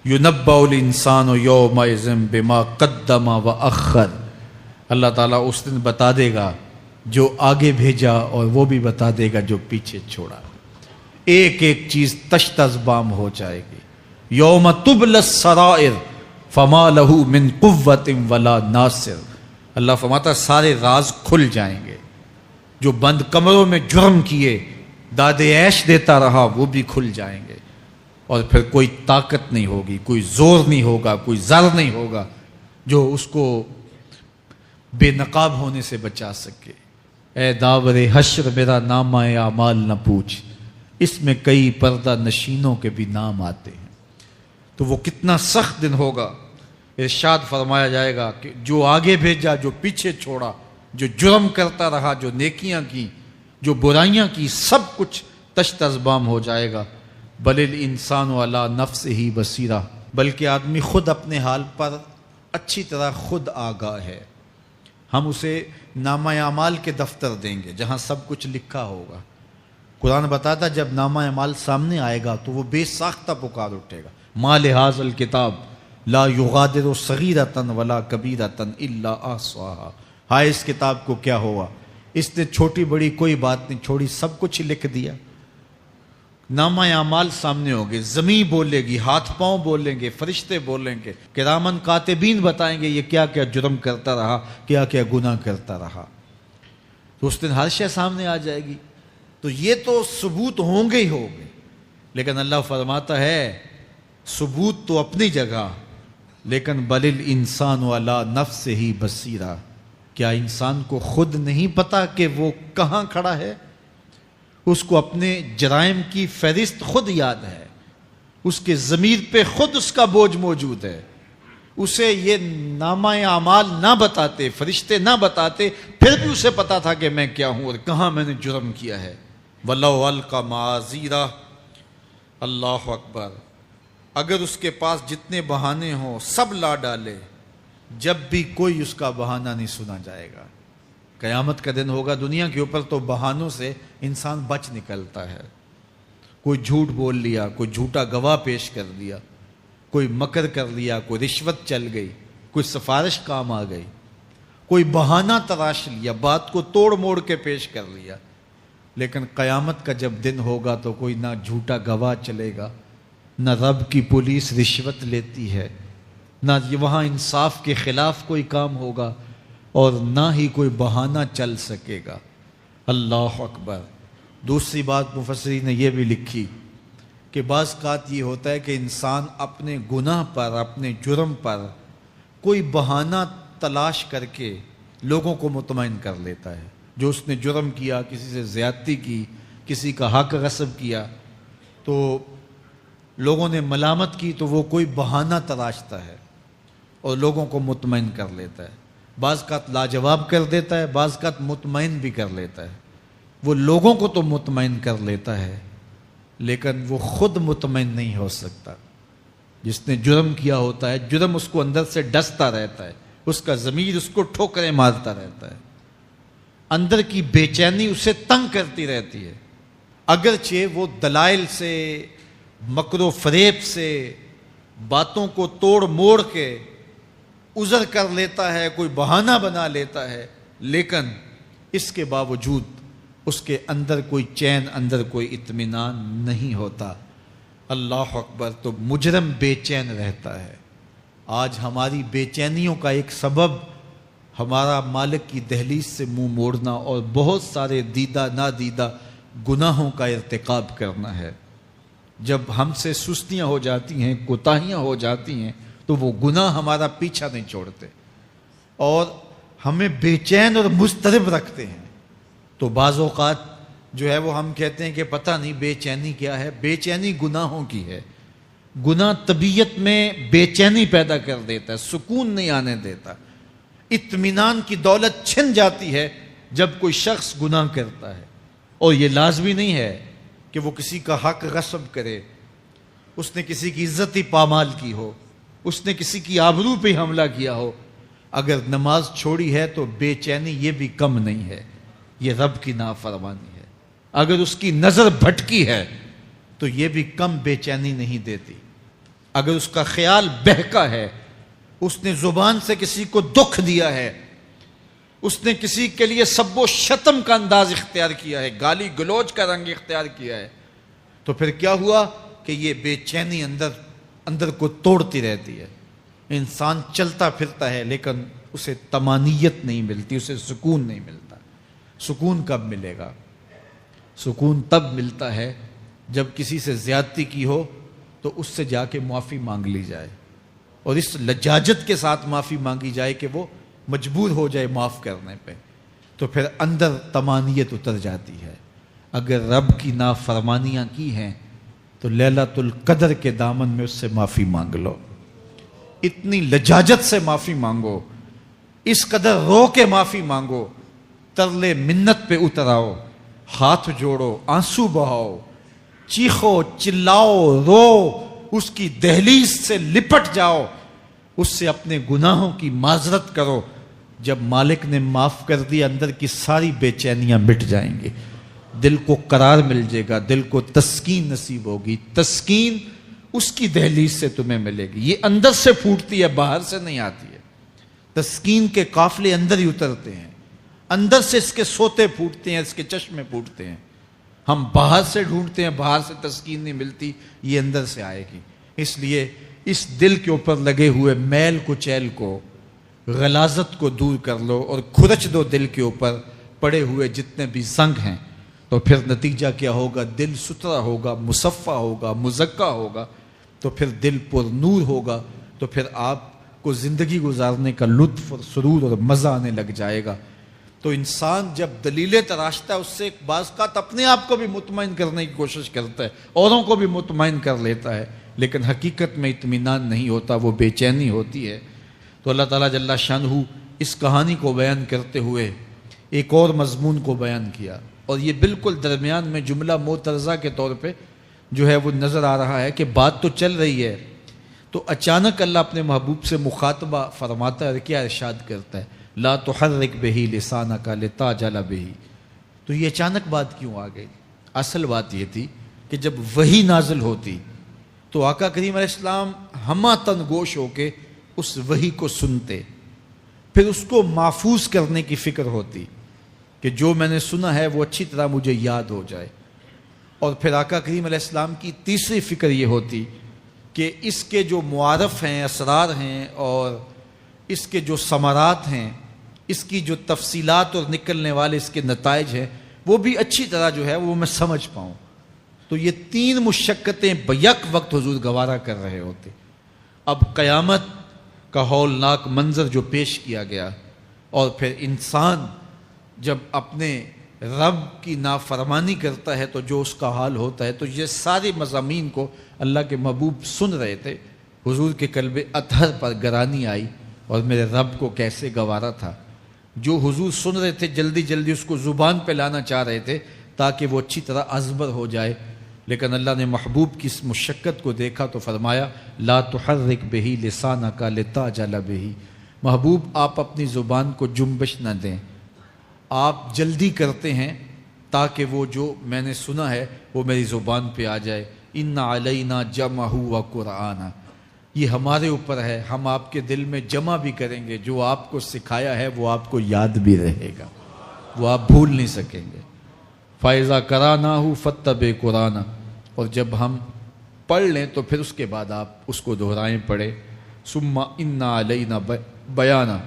یُنَبَّأُ الْإِنسَانُ یومئذ بما قدم وأخر۔ اللہ تعالیٰ اس دن بتا دے گا جو آگے بھیجا اور وہ بھی بتا دے گا جو پیچھے چھوڑا۔ ایک ایک چیز تشت ازبام ہو جائے گی۔ یوم تبلی السرائر فما لہ من قوت ولا ناصر۔ اللہ فرماتا سارے راز کھل جائیں گے، جو بند کمروں میں جرم کیے، دادے عیش دیتا رہا، وہ بھی کھل جائیں گے، اور پھر کوئی طاقت نہیں ہوگی، کوئی زور نہیں ہوگا، کوئی زر نہیں ہوگا جو اس کو بے نقاب ہونے سے بچا سکے۔ اے داور حشر میرا نامہ اعمال نہ پوچھ، اس میں کئی پردہ نشینوں کے بھی نام آتے ہیں۔ تو وہ کتنا سخت دن ہوگا۔ ارشاد فرمایا جائے گا کہ جو آگے بھیجا، جو پیچھے چھوڑا، جو جرم کرتا رہا، جو نیکیاں کی، جو برائیاں کی، سب کچھ تشت ازبام ہو جائے گا۔ بل الانسان علی نفسہ بصیرہ۔ بلکہ آدمی خود اپنے حال پر اچھی طرح خود آگاہ ہے۔ ہم اسے نامہ اعمال کے دفتر دیں گے جہاں سب کچھ لکھا ہوگا۔ قرآن بتاتا جب نامہ اعمال سامنے آئے گا تو وہ بے ساختہ پکار اٹھے گا، ما لہذا الکتاب لا یغادر صغیرۃ ولا کبیرۃ الا احصاها، ہائے اس کتاب کو کیا ہوا، اس نے چھوٹی بڑی کوئی بات نہیں چھوڑی، سب کچھ لکھ دیا۔ نامہ اعمال سامنے ہوگے، زمین بولے گی، ہاتھ پاؤں بولیں گے، فرشتے بولیں گے، کرامن کاتبین بتائیں گے یہ کیا کیا جرم کرتا رہا، کیا کیا گناہ کرتا رہا۔ تو اس دن ہر شے سامنے آ جائے گی۔ تو یہ تو ثبوت ہوں گے ہی ہوں گے، لیکن اللہ فرماتا ہے ثبوت تو اپنی جگہ، لیکن بل الانسان علی نفسہ بصیرہ، کیا انسان کو خود نہیں پتا کہ وہ کہاں کھڑا ہے؟ اس کو اپنے جرائم کی فہرست خود یاد ہے، اس کے ضمیر پہ خود اس کا بوجھ موجود ہے۔ اسے یہ نامہ اعمال نہ بتاتے، فرشتے نہ بتاتے، پھر بھی اسے پتا تھا کہ میں کیا ہوں اور کہاں میں نے جرم کیا ہے۔ وَلَوْ أَلْقَى مَعَاذِيرَهُ، اللہ اکبر، اگر اس کے پاس جتنے بہانے ہوں سب لا ڈالے، جب بھی کوئی اس کا بہانہ نہیں سنا جائے گا۔ قیامت کا دن ہوگا، دنیا کے اوپر تو بہانوں سے انسان بچ نکلتا ہے۔ کوئی جھوٹ بول لیا، کوئی جھوٹا گواہ پیش کر دیا، کوئی مکر کر لیا، کوئی رشوت چل گئی، کوئی سفارش کام آ گئی، کوئی بہانہ تراش لیا، بات کو توڑ موڑ کے پیش کر لیا۔ لیکن قیامت کا جب دن ہوگا تو کوئی نہ جھوٹا گواہ چلے گا، نہ رب کی پولیس رشوت لیتی ہے، نہ وہاں انصاف کے خلاف کوئی کام ہوگا، اور نہ ہی کوئی بہانہ چل سکے گا۔ اللہ اکبر۔ دوسری بات مفسرین نے یہ بھی لکھی کہ بعض اوقات یہ ہوتا ہے کہ انسان اپنے گناہ پر، اپنے جرم پر کوئی بہانہ تلاش کر کے لوگوں کو مطمئن کر لیتا ہے۔ جو اس نے جرم کیا، کسی سے زیادتی کی، کسی کا حق غصب کیا، تو لوگوں نے ملامت کی تو وہ کوئی بہانہ تلاشتا ہے اور لوگوں کو مطمئن کر لیتا ہے۔ بعض کا لاجواب کر دیتا ہے، بعض کا مطمئن بھی کر لیتا ہے۔ وہ لوگوں کو تو مطمئن کر لیتا ہے لیکن وہ خود مطمئن نہیں ہو سکتا۔ جس نے جرم کیا ہوتا ہے، جرم اس کو اندر سے ڈستا رہتا ہے، اس کا ضمیر اس کو ٹھوکریں مارتا رہتا ہے، اندر کی بے چینی اسے تنگ کرتی رہتی ہے۔ اگرچہ وہ دلائل سے، مکر و فریب سے، باتوں کو توڑ موڑ کے عذر کر لیتا ہے، کوئی بہانہ بنا لیتا ہے، لیکن اس کے باوجود اس کے اندر کوئی چین، اندر کوئی اطمینان نہیں ہوتا۔ اللہ اکبر۔ تو مجرم بے چین رہتا ہے۔ آج ہماری بے چینیوں کا ایک سبب ہمارا مالک کی دہلیز سے منہ موڑنا اور بہت سارے دیدہ نادیدہ گناہوں کا ارتکاب کرنا ہے۔ جب ہم سے سستیاں ہو جاتی ہیں، کوتاہیاں ہو جاتی ہیں، تو وہ گناہ ہمارا پیچھا نہیں چھوڑتے اور ہمیں بے چین اور مضطرب رکھتے ہیں۔ تو بعض اوقات جو ہے وہ ہم کہتے ہیں کہ پتہ نہیں بے چینی کیا ہے۔ بے چینی گناہوں کی ہے۔ گناہ طبیعت میں بے چینی پیدا کر دیتا ہے، سکون نہیں آنے دیتا۔ اطمینان کی دولت چھن جاتی ہے جب کوئی شخص گناہ کرتا ہے، اور یہ لازمی نہیں ہے کہ وہ کسی کا حق غصب کرے، اس نے کسی کی عزت ہی پامال کی ہو، اس نے کسی کی آبرو پہ حملہ کیا ہو۔ اگر نماز چھوڑی ہے تو بے چینی یہ بھی کم نہیں ہے، یہ رب کی نافرمانی ہے۔ اگر اس کی نظر بھٹکی ہے تو یہ بھی کم بے چینی نہیں دیتی۔ اگر اس کا خیال بہکا ہے، اس نے زبان سے کسی کو دکھ دیا ہے، اس نے کسی کے لیے سب و شتم کا انداز اختیار کیا ہے، گالی گلوچ کا رنگ اختیار کیا ہے، تو پھر کیا ہوا کہ یہ بے چینی اندر کو توڑتی رہتی ہے۔ انسان چلتا پھرتا ہے لیکن اسے طمانیت نہیں ملتی، اسے سکون نہیں ملتا۔ سکون کب ملے گا؟ سکون تب ملتا ہے جب کسی سے زیادتی کی ہو تو اس سے جا کے معافی مانگ لی جائے، اور اس لجاجت کے ساتھ معافی مانگی جائے کہ وہ مجبور ہو جائے معاف کرنے پہ، تو پھر اندر طمانیت اتر جاتی ہے۔ اگر رب کی نافرمانیاں کی ہیں تو لیلۃ القدر کے دامن میں اس سے معافی مانگ لو، اتنی لجاجت سے معافی مانگو، اس قدر رو کے معافی مانگو، ترلے منت پہ اتراؤ، ہاتھ جوڑو، آنسو بہاؤ، چیخو، چلاؤ، رو، اس کی دہلیز سے لپٹ جاؤ، اس سے اپنے گناہوں کی معذرت کرو۔ جب مالک نے معاف کر دی، اندر کی ساری بے چینیاں مٹ جائیں گی، دل کو قرار مل جائے گا، دل کو تسکین نصیب ہوگی۔ تسکین اس کی دہلیز سے تمہیں ملے گی، یہ اندر سے پھوٹتی ہے، باہر سے نہیں آتی ہے۔ تسکین کے قافلے اندر ہی اترتے ہیں، اندر سے اس کے سوتے پھوٹتے ہیں، اس کے چشمے پھوٹتے ہیں۔ ہم باہر سے ڈھونڈتے ہیں، باہر سے تسکین نہیں ملتی، یہ اندر سے آئے گی۔ اس لیے اس دل کے اوپر لگے ہوئے میل کچیل کو، غلاظت کو دور کر لو اور کھرچ دو دل کے اوپر پڑے ہوئے جتنے بھی زنگ ہیں، تو پھر نتیجہ کیا ہوگا؟ دل ستھرا ہوگا، مصفا ہوگا، مزکا ہوگا، تو پھر دل پر نور ہوگا، تو پھر آپ کو زندگی گزارنے کا لطف اور سرور اور مزہ آنے لگ جائے گا۔ تو انسان جب دلیلیں تراشتا ہے، اس سے ایک بعض اوقات اپنے آپ کو بھی مطمئن کرنے کی کوشش کرتا ہے، اوروں کو بھی مطمئن کر لیتا ہے، لیکن حقیقت میں اطمینان نہیں ہوتا، وہ بے چینی ہوتی ہے۔ تو اللہ تعالیٰ جل شانہ اس کہانی کو بیان کرتے ہوئے ایک اور مضمون کو بیان کیا، اور یہ بالکل درمیان میں جملہ معترضہ کے طور پہ جو ہے وہ نظر آ رہا ہے کہ بات تو چل رہی ہے، تو اچانک اللہ اپنے محبوب سے مخاطبہ فرماتا ہے اور کیا ارشاد کرتا ہے؟ لا تحرک بہ لسانک لتعجل بہ۔ تو یہ اچانک بات کیوں آ گئی؟ اصل بات یہ تھی کہ جب وحی نازل ہوتی تو آقا کریم علیہ السلام ہمہ تن گوش ہو کے اس وحی کو سنتے، پھر اس کو محفوظ کرنے کی فکر ہوتی کہ جو میں نے سنا ہے وہ اچھی طرح مجھے یاد ہو جائے، اور پھر آقا کریم علیہ السلام کی تیسری فکر یہ ہوتی کہ اس کے جو معارف ہیں، اسرار ہیں، اور اس کے جو ثمرات ہیں، اس کی جو تفصیلات اور نکلنے والے اس کے نتائج ہیں، وہ بھی اچھی طرح جو ہے وہ میں سمجھ پاؤں۔ تو یہ تین مشقتیں بیک وقت حضور گوارا کر رہے ہوتے۔ اب قیامت کا ہولناک منظر جو پیش کیا گیا، اور پھر انسان جب اپنے رب کی نافرمانی کرتا ہے تو جو اس کا حال ہوتا ہے، تو یہ سارے مضامین کو اللہ کے محبوب سن رہے تھے۔ حضور کے قلب اطہر پر گرانی آئی، اور میرے رب کو کیسے گوارا تھا۔ جو حضور سن رہے تھے جلدی جلدی اس کو زبان پہ لانا چاہ رہے تھے تاکہ وہ اچھی طرح ازبر ہو جائے، لیکن اللہ نے محبوب کی اس مشقت کو دیکھا تو فرمایا لا تحرک بہ لسانک لتعجل بہ۔ محبوب آپ اپنی زبان کو جنبش نہ دیں، آپ جلدی کرتے ہیں تاکہ وہ جو میں نے سنا ہے وہ میری زبان پہ آ جائے۔ ان علینا جمعہ و قرآن، یہ ہمارے اوپر ہے، ہم آپ کے دل میں جمع بھی کریں گے، جو آپ کو سکھایا ہے وہ آپ کو یاد بھی رہے گا، وہ آپ بھول نہیں سکیں گے۔ فَإِذَا قَرَأْنَاهُ فَاتَّبِعْ قُرْآنَهُ، اور جب ہم پڑھ لیں تو پھر اس کے بعد آپ اس کو دہرائیں پڑھیں۔ ثُمَّ إِنَّ عَلَيْنَا بَيَانًا،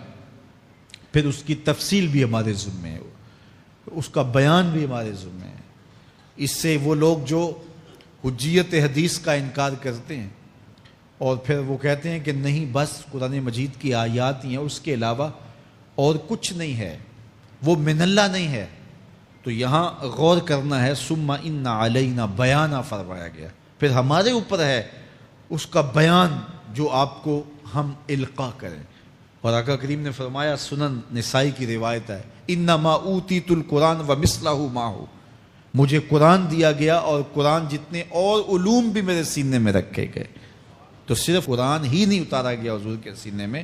پھر اس کی تفصیل بھی ہمارے ذمہ ہے، اس کا بیان بھی ہمارے ذمہ ہے۔ اس سے وہ لوگ جو حجیت حدیث کا انکار کرتے ہیں اور پھر وہ کہتے ہیں کہ نہیں بس قرآن مجید کی آیات ہی ہیں، اس کے علاوہ اور کچھ نہیں ہے، وہ من اللہ نہیں ہے، تو یہاں غور کرنا ہے۔ ثم ان علینا بیانہ فرمایا گیا، پھر ہمارے اوپر ہے اس کا بیان جو آپ کو ہم القاء کریں۔ اور آقا کریم نے فرمایا، سنن نسائی کی روایت ہے، انما اوتیت القرآن ومثلہ معہ، مجھے قرآن دیا گیا اور قرآن جتنے اور علوم بھی میرے سینے میں رکھے گئے۔ تو صرف قرآن ہی نہیں اتارا گیا حضور کے سینے میں،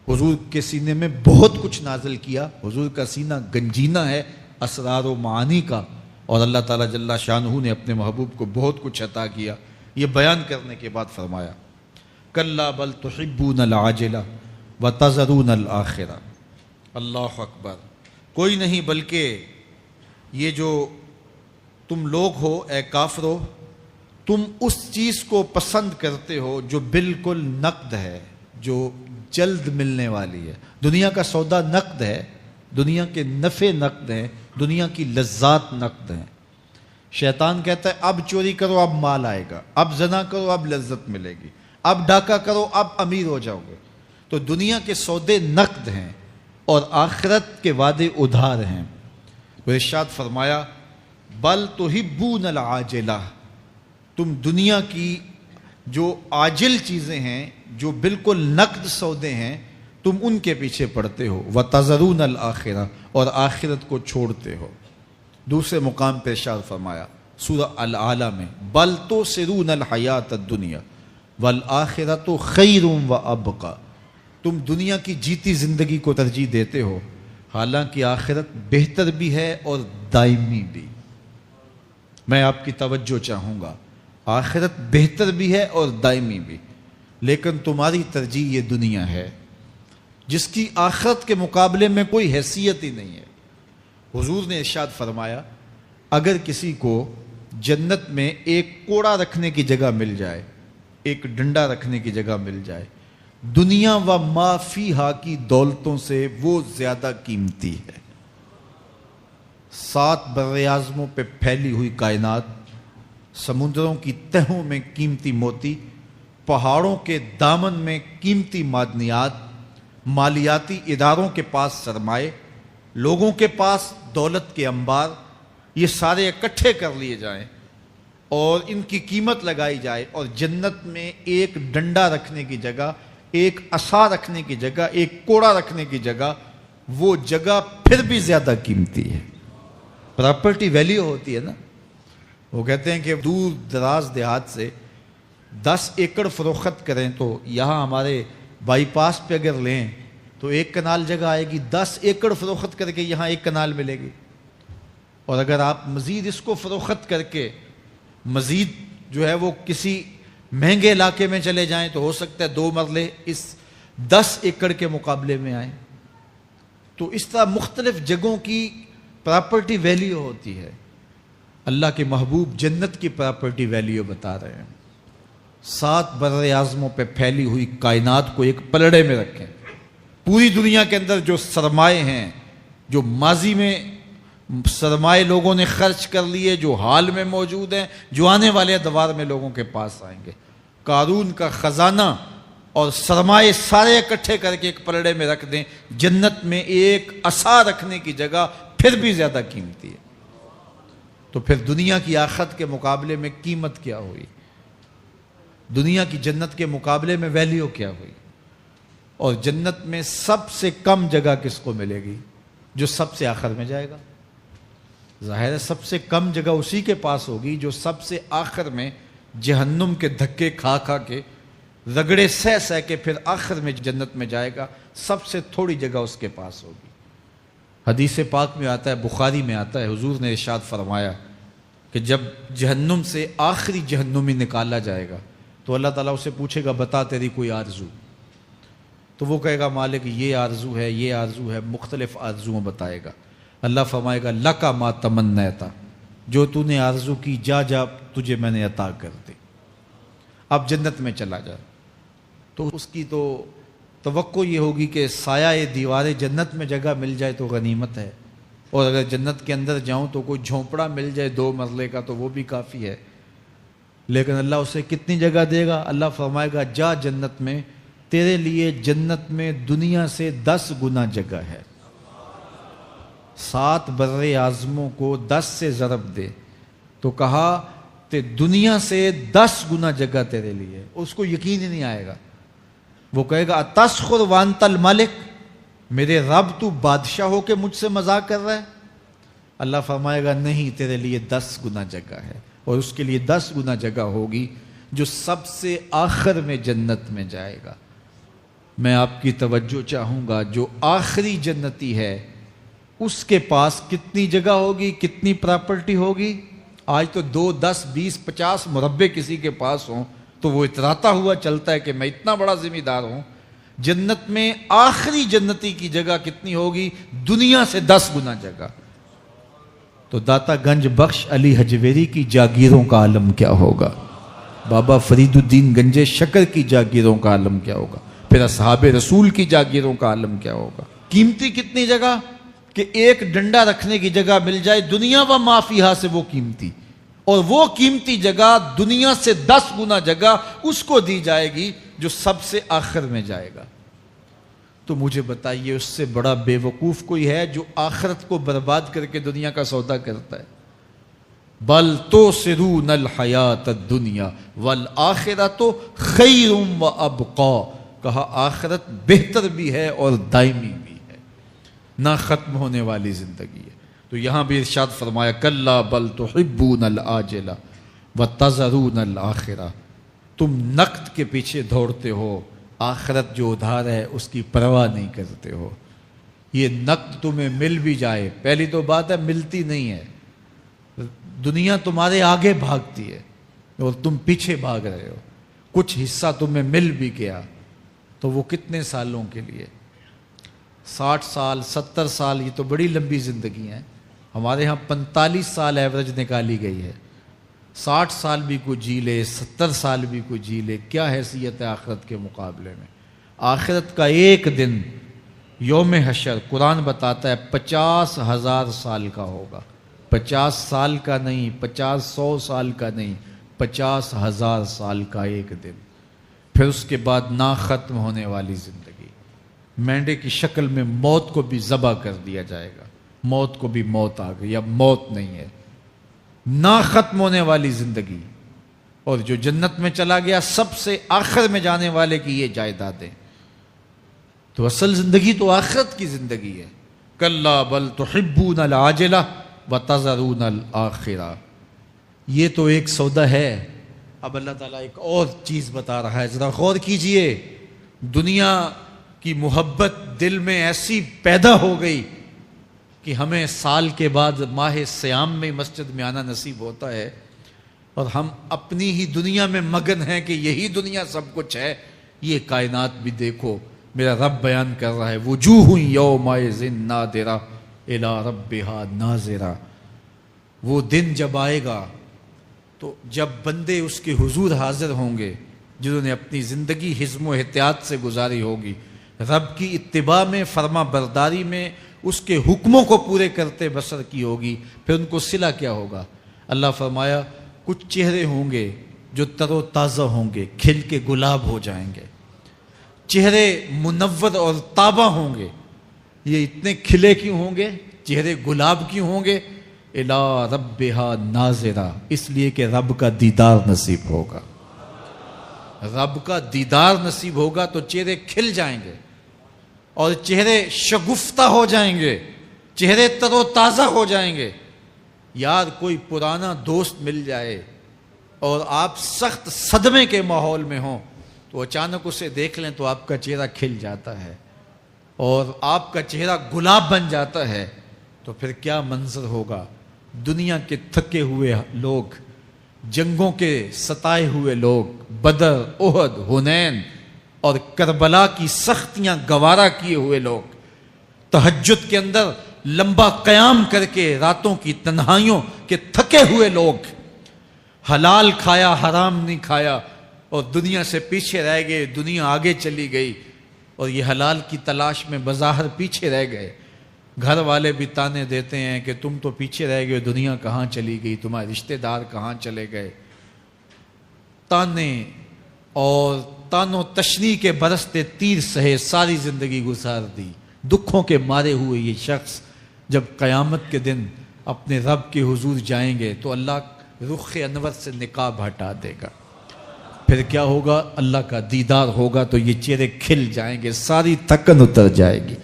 حضور کے سینے میں بہت کچھ نازل کیا۔ حضور کا سینہ گنجینہ ہے اسرار و معانی کا، اور اللہ تعالیٰ جل شانہ نے اپنے محبوب کو بہت کچھ عطا کیا۔ یہ بیان کرنے کے بعد فرمایا کلا بل تحبون العاجلہ وتذرون الآخرہ۔ اللہ اکبر، کوئی نہیں بلکہ یہ جو تم لوگ ہو اے کافرو، تم اس چیز کو پسند کرتے ہو جو بالکل نقد ہے، جو جلد ملنے والی ہے۔ دنیا کا سودا نقد ہے، دنیا کے نفع نقد ہیں، دنیا کی لذات نقد ہیں۔ شیطان کہتا ہے اب چوری کرو اب مال آئے گا، اب زنا کرو اب لذت ملے گی، اب ڈاکہ کرو اب امیر ہو جاؤ گے۔ تو دنیا کے سودے نقد ہیں اور آخرت کے وعدے ادھار ہیں۔ وہ ارشاد فرمایا بل تحبون العاجلہ، تم دنیا کی جو عاجل چیزیں ہیں، جو بالکل نقد سودے ہیں، تم ان کے پیچھے پڑتے ہو۔ وَتَذَرُونَ الْآخِرَةَ، اور آخرت کو چھوڑتے ہو۔ دوسرے مقام پہ ارشاد فرمایا سورہ الاعلیٰ میں بل تؤثرون الحیاۃ الدنیا والآخرۃ خیر وابقیٰ، تم دنیا کی جیتی زندگی کو ترجیح دیتے ہو، حالانکہ آخرت بہتر بھی ہے اور دائمی بھی۔ میں آپ کی توجہ چاہوں گا، آخرت بہتر بھی ہے اور دائمی بھی، لیکن تمہاری ترجیح یہ دنیا ہے جس کی آخرت کے مقابلے میں کوئی حیثیت ہی نہیں ہے۔ حضور نے ارشاد فرمایا اگر کسی کو جنت میں ایک کوڑا رکھنے کی جگہ مل جائے، ایک ڈنڈا رکھنے کی جگہ مل جائے، دنیا و ما فیہا کی دولتوں سے وہ زیادہ قیمتی ہے۔ 7 براعظموں پہ پھیلی ہوئی کائنات، سمندروں کی تہوں میں قیمتی موتی، پہاڑوں کے دامن میں قیمتی معدنیات، مالیاتی اداروں کے پاس سرمائے، لوگوں کے پاس دولت کے انبار، یہ سارے اکٹھے کر لیے جائیں اور ان کی قیمت لگائی جائے، اور جنت میں ایک ڈنڈا رکھنے کی جگہ، ایک عصا رکھنے کی جگہ، ایک کوڑا رکھنے کی جگہ، وہ جگہ پھر بھی زیادہ قیمتی ہے۔ پراپرٹی ویلیو ہوتی ہے نا، وہ کہتے ہیں کہ دور دراز دیہات سے 10 ایکڑ فروخت کریں تو یہاں ہمارے بائی پاس پہ اگر لیں تو 1 کنال جگہ آئے گی، 10 ایکڑ فروخت کر کے یہاں 1 کنال ملے گی، اور اگر آپ مزید اس کو فروخت کر کے مزید جو ہے وہ کسی مہنگے علاقے میں چلے جائیں تو ہو سکتا ہے 2 مرلے اس 10 ایکڑ کے مقابلے میں آئیں۔ تو اس طرح مختلف جگہوں کی پراپرٹی ویلیو ہوتی ہے۔ اللہ کے محبوب جنت کی پراپرٹی ویلیو بتا رہے ہیں۔ 7 براعظموں پہ پھیلی ہوئی کائنات کو ایک پلڑے میں رکھیں، پوری دنیا کے اندر جو سرمائے ہیں، جو ماضی میں سرمائے لوگوں نے خرچ کر لیے، جو حال میں موجود ہیں، جو آنے والے ادوار میں لوگوں کے پاس آئیں گے، قارون کا خزانہ اور سرمائے سارے اکٹھے کر کے ایک پلڑے میں رکھ دیں، جنت میں ایک عصا رکھنے کی جگہ پھر بھی زیادہ قیمتی ہے۔ تو پھر دنیا کی آخرت کے مقابلے میں قیمت کیا ہوئی؟ دنیا کی جنت کے مقابلے میں ویلیو کیا ہوئی؟ اور جنت میں سب سے کم جگہ کس کو ملے گی؟ جو سب سے آخر میں جائے گا۔ ظاہر ہے سب سے کم جگہ اسی کے پاس ہوگی جو سب سے آخر میں جہنم کے دھکے کھا کھا کے، رگڑے سہ سہ کے پھر آخر میں جنت میں جائے گا۔ سب سے تھوڑی جگہ اس کے پاس ہوگی۔ حدیث پاک میں آتا ہے، بخاری میں آتا ہے، حضور نے ارشاد فرمایا کہ جب جہنم سے آخری جہنمی نکالا جائے گا تو اللہ تعالیٰ اسے پوچھے گا بتا تیری کوئی آرزو، تو وہ کہے گا مالک یہ آرزو ہے، یہ آرزو ہے، مختلف آرزوؤں بتائے گا۔ اللہ فرمائے گا لکا ما تمنیتا، جو تو نے آرزو کی جا جا تجھے میں نے عطا کر دی، اب جنت میں چلا جا۔ تو اس کی تو توقع یہ ہوگی کہ سایہ دیوار جنت میں جگہ مل جائے تو غنیمت ہے، اور اگر جنت کے اندر جاؤں تو کوئی جھونپڑا مل جائے 2 مرلے کا تو وہ بھی کافی ہے۔ لیکن اللہ اسے کتنی جگہ دے گا؟ اللہ فرمائے گا جا جنت میں، تیرے لیے جنت میں دنیا سے 10 گنا جگہ ہے۔ 7 بر اعظموں کو 10 سے ضرب دے تو کہا کہ دنیا سے 10 گنا جگہ تیرے لیے۔ اس کو یقین ہی نہیں آئے گا، وہ کہے گا اتسخر وانت الملک، میرے رب تو بادشاہ ہو کے مجھ سے مذاق کر رہا ہے؟ اللہ فرمائے گا نہیں، تیرے لیے 10 گنا جگہ ہے، اور اس کے لیے 10 گنا جگہ ہوگی جو سب سے آخر میں جنت میں جائے گا۔ میں آپ کی توجہ چاہوں گا، جو آخری جنتی ہے اس کے پاس کتنی جگہ ہوگی، کتنی پراپرٹی ہوگی؟ آج تو 2 10 20 50 مربع کسی کے پاس ہوں تو وہ اتراتا ہوا چلتا ہے کہ میں اتنا بڑا ذمہ دار ہوں۔ جنت میں آخری جنتی کی جگہ کتنی ہوگی؟ دنیا سے 10 گنا جگہ۔ تو داتا گنج بخش علی حجویری کی جاگیروں کا عالم کیا ہوگا؟ بابا فرید الدین گنج شکر کی جاگیروں کا عالم کیا ہوگا؟ پھر اصحاب رسول کی جاگیروں کا عالم کیا ہوگا؟ قیمتی کتنی جگہ کہ ایک ڈنڈا رکھنے کی جگہ مل جائے، دنیا و ما فیہا سے وہ قیمتی، اور وہ قیمتی جگہ دنیا سے 10 گنا جگہ اس کو دی جائے گی جو سب سے آخر میں جائے گا۔ تو مجھے بتائیے اس سے بڑا بے وقوف کوئی ہے جو آخرت کو برباد کر کے دنیا کا سودا کرتا ہے؟ بل توسرون الحیات الدنیا والآخرۃ خیر وابقا، کہا آخرت بہتر بھی ہے اور دائمی بھی ہے، نہ ختم ہونے والی زندگی ہے۔ تو یہاں بھی ارشاد فرمایا کلا بل تحبون العاجلہ وتذرون الآخرہ، تم نقد کے پیچھے دوڑتے ہو، آخرت جو ادھار ہے اس کی پرواہ نہیں کرتے ہو۔ یہ نقد تمہیں مل بھی جائے، پہلی تو بات ہے ملتی نہیں ہے، دنیا تمہارے آگے بھاگتی ہے اور تم پیچھے بھاگ رہے ہو. کچھ حصہ تمہیں مل بھی گیا تو وہ کتنے سالوں کے لیے؟ 60 سال 70 سال، یہ تو بڑی لمبی زندگی ہیں. ہمارے ہاں 45 سال ایوریج نکالی گئی ہے. 60 سال بھی کوئی جی لے، 70 سال بھی کوئی جی لے، کیا حیثیت ہے آخرت کے مقابلے میں؟ آخرت کا ایک دن یوم حشر قرآن بتاتا ہے 50,000 سال کا ہوگا. 50 سال کا نہیں، 100 سال کا نہیں، 50,000 سال کا ایک دن. پھر اس کے بعد نہ ختم ہونے والی زندگی. مینڈے کی شکل میں موت کو بھی ذبح کر دیا جائے گا. موت کو بھی موت آ گئی، اب موت نہیں ہے. نہ ختم ہونے والی زندگی. اور جو جنت میں چلا گیا سب سے آخر میں جانے والے کی یہ جائیدادیں. تو اصل زندگی تو آخرت کی زندگی ہے. کلا بل تحبون العاجلہ وتذرون الآخرہ. یہ تو ایک سودا ہے. اب اللہ تعالیٰ ایک اور چیز بتا رہا ہے، ذرا غور کیجئے. دنیا کی محبت دل میں ایسی پیدا ہو گئی کہ ہمیں سال کے بعد ماہ سیام میں مسجد میں آنا نصیب ہوتا ہے، اور ہم اپنی ہی دنیا میں مگن ہیں کہ یہی دنیا سب کچھ ہے. یہ کائنات بھی دیکھو، میرا رب بیان کر رہا ہے وجوہ یومئذ ناظرہ الی ربہا ناظرہ. وہ دن جب آئے گا تو جب بندے اس کے حضور حاضر ہوں گے جنہوں نے اپنی زندگی حزم و احتیاط سے گزاری ہوگی، رب کی اتباع میں، فرما برداری میں، اس کے حکموں کو پورے کرتے بسر کی ہوگی، پھر ان کو صلہ کیا ہوگا؟ اللہ فرمایا کچھ چہرے ہوں گے جو تر و تازہ ہوں گے، کھل کے گلاب ہو جائیں گے. چہرے منور اور تابہ ہوں گے. یہ اتنے کھلے کیوں ہوں گے؟ چہرے گلاب کیوں ہوں گے؟ الی ربہا ناظرہ، اس لیے کہ رب کا دیدار نصیب ہوگا. رب کا دیدار نصیب ہوگا تو چہرے کھل جائیں گے اور چہرے شگفتہ ہو جائیں گے، چہرے تر و تازہ ہو جائیں گے. یار کوئی پرانا دوست مل جائے اور آپ سخت صدمے کے ماحول میں ہوں تو اچانک اسے دیکھ لیں تو آپ کا چہرہ کھل جاتا ہے اور آپ کا چہرہ گلاب بن جاتا ہے. تو پھر کیا منظر ہوگا؟ دنیا کے تھکے ہوئے لوگ، جنگوں کے ستائے ہوئے لوگ، بدر، احد، حنین اور کربلا کی سختیاں گوارا کیے ہوئے لوگ، تہجد کے اندر لمبا قیام کر کے راتوں کی تنہائیوں کے تھکے ہوئے لوگ، حلال کھایا حرام نہیں کھایا اور دنیا سے پیچھے رہ گئے، دنیا آگے چلی گئی اور یہ حلال کی تلاش میں بظاہر پیچھے رہ گئے. گھر والے بھی تانے دیتے ہیں کہ تم تو پیچھے رہ گئے، دنیا کہاں چلی گئی، تمہارے رشتہ دار کہاں چلے گئے. تانے اور تانوں تشنی کے برستے تیر سہے ساری زندگی گزار دی. دکھوں کے مارے ہوئے یہ شخص جب قیامت کے دن اپنے رب کے حضور جائیں گے تو اللہ رخ انور سے نقاب ہٹا دے گا. پھر کیا ہوگا؟ اللہ کا دیدار ہوگا تو یہ چہرے کھل جائیں گے، ساری تھکن اتر جائے گی،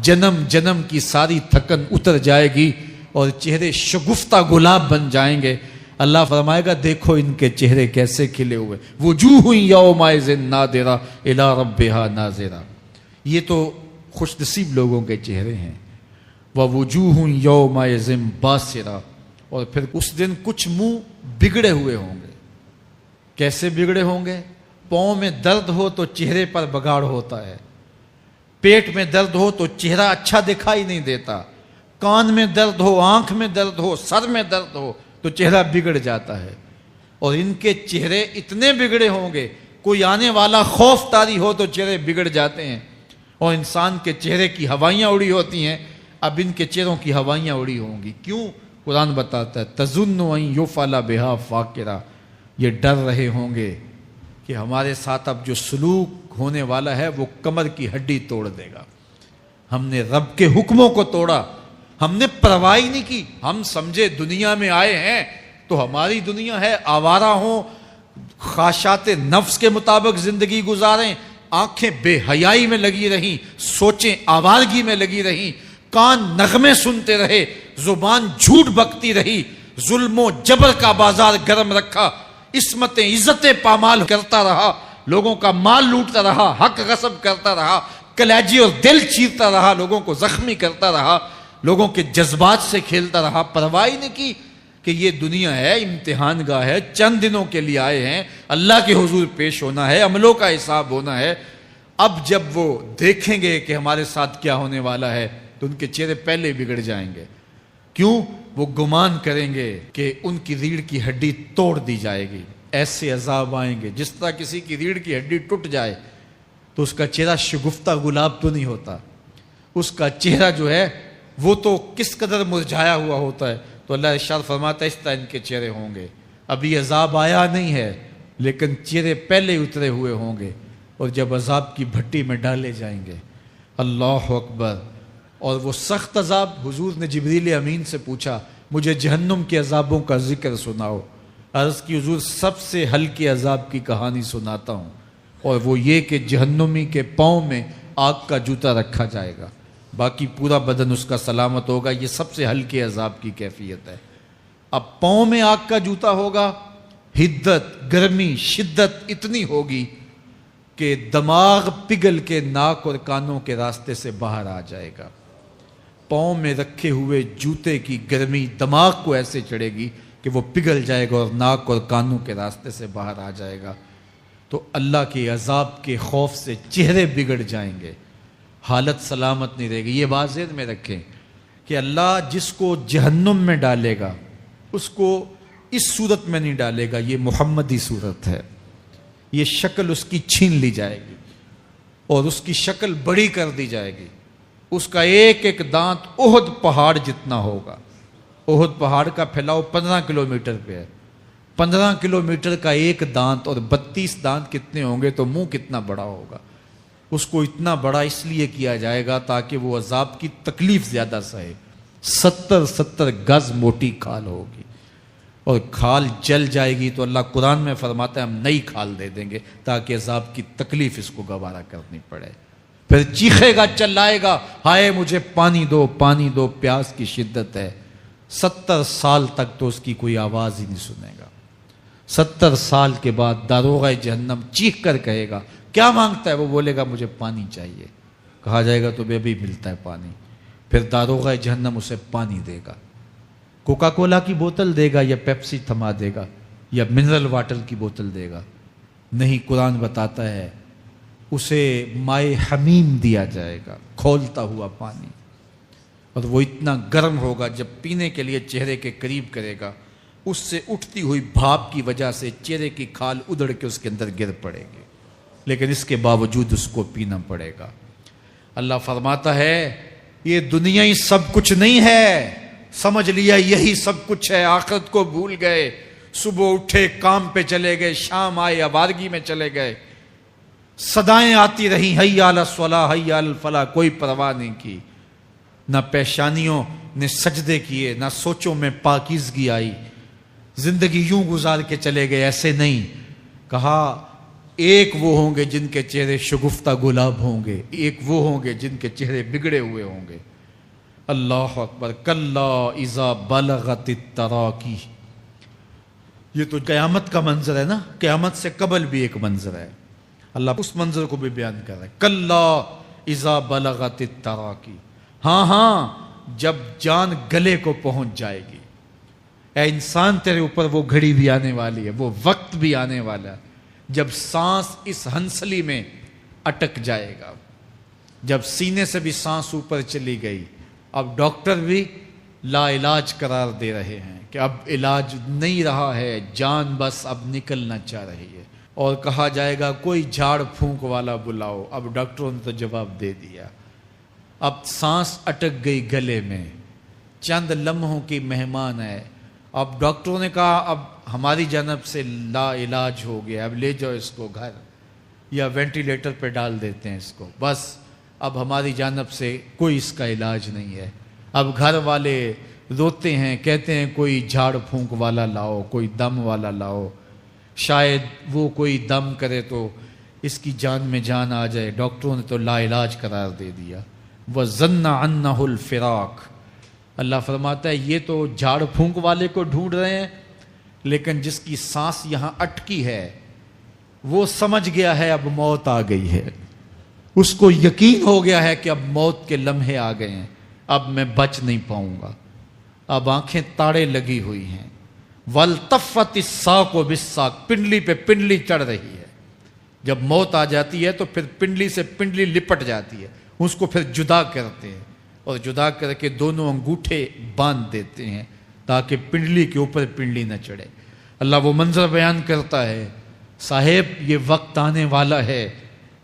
جنم جنم کی ساری تھکن اتر جائے گی اور چہرے شگفتہ گلاب بن جائیں گے. اللہ فرمائے گا دیکھو ان کے چہرے کیسے کھلے ہوئے. وجوہ یومئذ ناظرہ الی ربہا ناظرہ. یہ تو خوش نصیب لوگوں کے چہرے ہیں. ووجوہ یومئذ باسرہ. اور پھر اس دن کچھ منہ بگڑے ہوئے ہوں گے. کیسے بگڑے ہوں گے؟ پاؤں میں درد ہو تو چہرے پر بگاڑ ہوتا ہے، پیٹ میں درد ہو تو چہرہ اچھا دکھائی نہیں دیتا، کان میں درد ہو، آنکھ میں درد ہو، سر میں درد ہو تو چہرہ بگڑ جاتا ہے. اور ان کے چہرے اتنے بگڑے ہوں گے، کوئی آنے والا خوف طاری ہو تو چہرے بگڑ جاتے ہیں. اور انسان کے چہرے کی ہوائیاں اڑی ہوتی ہیں، اب ان کے چہروں کی ہوائیاں اڑی ہوں گی. کیوں؟ قرآن بتاتا ہے تظن ان یفعل بہا فاقرہ. یہ ڈر رہے ہوں گے کہ ہمارے ساتھ اب جو سلوک ہونے والا ہے وہ کمر کی ہڈی توڑ دے گا. ہم نے رب کے حکموں کو توڑا، ہم نے پرواہ نہیں کی. ہم سمجھے دنیا میں آئے ہیں تو ہماری دنیا ہے، آوارہ ہوں، خواہشات نفس کے مطابق زندگی گزاریں، آنکھیں بے حیائی میں لگی رہیں، سوچیں آوارگی میں لگی رہیں، کان نغمے سنتے رہے، زبان جھوٹ بکتی رہی، ظلم و جبر کا بازار گرم رکھا، عصمتیں عزتیں پامال کرتا رہا، لوگوں کا مال لوٹتا رہا، حق غصب کرتا رہا، کلیجی اور دل چیرتا رہا، لوگوں کو زخمی کرتا رہا، لوگوں کے جذبات سے کھیلتا رہا، پرواہ نہیں کی کہ یہ دنیا ہے امتحان گاہ ہے، چند دنوں کے لیے آئے ہیں، اللہ کے حضور پیش ہونا ہے، عملوں کا حساب ہونا ہے۔ اب جب وہ دیکھیں گے کہ ہمارے ساتھ کیا ہونے والا ہے تو ان کے چہرے پہلے بگڑ جائیں گے۔ کیوں؟ وہ گمان کریں گے کہ ان کی ریڑھ کی ہڈی توڑ دی جائے گی۔ ایسے عذاب آئیں گے جس طرح کسی کی ریڑھ کی ہڈی ٹوٹ جائے تو اس کا چہرہ شگفتہ گلاب تو نہیں ہوتا، اس کا چہرہ جو ہے وہ تو کس قدر مرجھایا ہوا ہوتا ہے۔ تو اللہ ارشاد فرماتا ہے اس طرح ان کے چہرے ہوں گے۔ ابھی عذاب آیا نہیں ہے لیکن چہرے پہلے اترے ہوئے ہوں گے، اور جب عذاب کی بھٹی میں ڈالے جائیں گے، اللہ اکبر، اور وہ سخت عذاب، حضور نے جبریل امین سے پوچھا مجھے جہنم کے عذابوں کا ذکر سناؤ۔ عرض کی حضور سب سے ہلکے عذاب کی کہانی سناتا ہوں، اور وہ یہ کہ جہنمی کے پاؤں میں آگ کا جوتا رکھا جائے گا، باقی پورا بدن اس کا سلامت ہوگا۔ یہ سب سے ہلکے عذاب کی کیفیت ہے۔ اب پاؤں میں آگ کا جوتا ہوگا، حدت، گرمی، شدت اتنی ہوگی کہ دماغ پگھل کے ناک اور کانوں کے راستے سے باہر آ جائے گا۔ پاؤں میں رکھے ہوئے جوتے کی گرمی دماغ کو ایسے چڑھے گی کہ وہ پگھل جائے گا اور ناک اور کانوں کے راستے سے باہر آ جائے گا۔ تو اللہ کے عذاب کے خوف سے چہرے بگڑ جائیں گے، حالت سلامت نہیں رہے گی۔ یہ بات ذہن میں رکھیں کہ اللہ جس کو جہنم میں ڈالے گا اس کو اس صورت میں نہیں ڈالے گا، یہ محمدی صورت ہے، یہ شکل اس کی چھین لی جائے گی اور اس کی شکل بڑی کر دی جائے گی۔ اس کا ایک ایک دانت احد پہاڑ جتنا ہوگا۔ احد پہاڑ کا پھیلاؤ 15 کلومیٹر پہ ہے، 15 کلومیٹر کا ایک دانت، اور 32 دانت کتنے ہوں گے تو منہ کتنا بڑا ہوگا۔ اس کو اتنا بڑا اس لیے کیا جائے گا تاکہ وہ عذاب کی تکلیف زیادہ سہے۔ 70 گز موٹی کھال ہوگی، اور کھال جل جائے گی تو اللہ قرآن میں فرماتا ہے ہم نئی کھال دے دیں گے تاکہ عذاب کی تکلیف اس کو گوارا کرنی پڑے۔ پھر چیخے گا، چلائے گا، ہائے مجھے پانی دو، پانی دو، پیاس کی شدت ہے۔ 70 سال تک تو اس کی کوئی آواز ہی نہیں سنے گا۔ 70 سال کے بعد داروغہ جہنم چیخ کر کہے گا کیا مانگتا ہے؟ وہ بولے گا مجھے پانی چاہیے۔ کہا جائے گا تو بے بھی ملتا ہے پانی۔ پھر داروغہ جہنم اسے پانی دے گا، کوکا کولا کی بوتل دے گا یا پیپسی تھما دے گا یا منرل واٹر کی بوتل دے گا؟ نہیں، قرآن بتاتا ہے اسے مائے حمیم دیا جائے گا، کھولتا ہوا پانی، اور وہ اتنا گرم ہوگا جب پینے کے لیے چہرے کے قریب کرے گا اس سے اٹھتی ہوئی بھاپ کی وجہ سے چہرے کی کھال ادڑ کے اس کے اندر گر پڑے گی، لیکن اس کے باوجود اس کو پینا پڑے گا۔ اللہ فرماتا ہے یہ دنیا ہی سب کچھ نہیں ہے، سمجھ لیا یہی سب کچھ ہے، آخرت کو بھول گئے، صبح اٹھے کام پہ چلے گئے، شام آئے آوارگی میں چلے گئے، صدائیں آتی رہیں حی علی الصلاح حی علی الفلاح، کوئی پرواہ نہیں کی، نہ پیشانیوں نے سجدے کیے، نہ سوچوں میں پاکیزگی آئی، زندگی یوں گزار کے چلے گئے۔ ایسے نہیں، کہا ایک وہ ہوں گے جن کے چہرے شگفتہ گلاب ہوں گے، ایک وہ ہوں گے جن کے چہرے بگڑے ہوئے ہوں گے۔ اللہ اکبر، کلا اذا بلغت التراقی، یہ تو قیامت کا منظر ہے نا، قیامت سے قبل بھی ایک منظر ہے، اللہ اس منظر کو بھی بیان کر رہا ہے، کلا اذا بلغت التراقی، ہاں جب جان گلے کو پہنچ جائے گی، اے انسان تیرے اوپر وہ گھڑی بھی آنے والی ہے، وہ وقت بھی آنے والا ہے جب سانس اس ہنسلی میں اٹک جائے گا، جب سینے سے بھی سانس اوپر چلی گئی، اب ڈاکٹر بھی لا علاج قرار دے رہے ہیں کہ اب علاج نہیں رہا ہے، جان بس اب نکلنا چاہ رہی ہے، اور کہا جائے گا کوئی جھاڑ پھونک والا بلاؤ، اب ڈاکٹروں نے تو جواب دے دیا، اب سانس اٹک گئی گلے میں، چند لمحوں کی مہمان ہے، اب ڈاکٹروں نے کہا اب ہماری جانب سے لا علاج ہو گیا، اب لے جاؤ اس کو گھر یا وینٹیلیٹر پہ ڈال دیتے ہیں اس کو، بس اب ہماری جانب سے کوئی اس کا علاج نہیں ہے۔ اب گھر والے روتے ہیں، کہتے ہیں کوئی جھاڑ پھونک والا لاؤ، کوئی دم والا لاؤ، شاید وہ کوئی دم کرے تو اس کی جان میں جان آ جائے، ڈاکٹروں نے تو لا علاج قرار دے دیا۔ وَظَنَّ عَنَّهُ الْفِرَاقُ، اللہ فرماتا ہے یہ تو جھاڑ پھونک والے کو ڈھونڈ رہے ہیں، لیکن جس کی سانس یہاں اٹکی ہے وہ سمجھ گیا ہے اب موت آ گئی ہے، اس کو یقین ہو گیا ہے کہ اب موت کے لمحے آ گئے ہیں، اب میں بچ نہیں پاؤں گا، اب آنکھیں تاڑے لگی ہوئی ہیں، والتفت الساق بالساق، پنڈلی پہ پنڈلی چڑھ رہی ہے. جب موت آ جاتی ہے تو پھر پنڈلی سے پنڈلی لپٹ جاتی ہے، اس کو پھر جدا کرتے ہیں اور جدا کر کے دونوں انگوٹھے باندھ دیتے ہیں تاکہ پنڈلی کے اوپر پنڈلی نہ چڑھے. اللہ وہ منظر بیان کرتا ہے، صاحب یہ وقت آنے والا ہے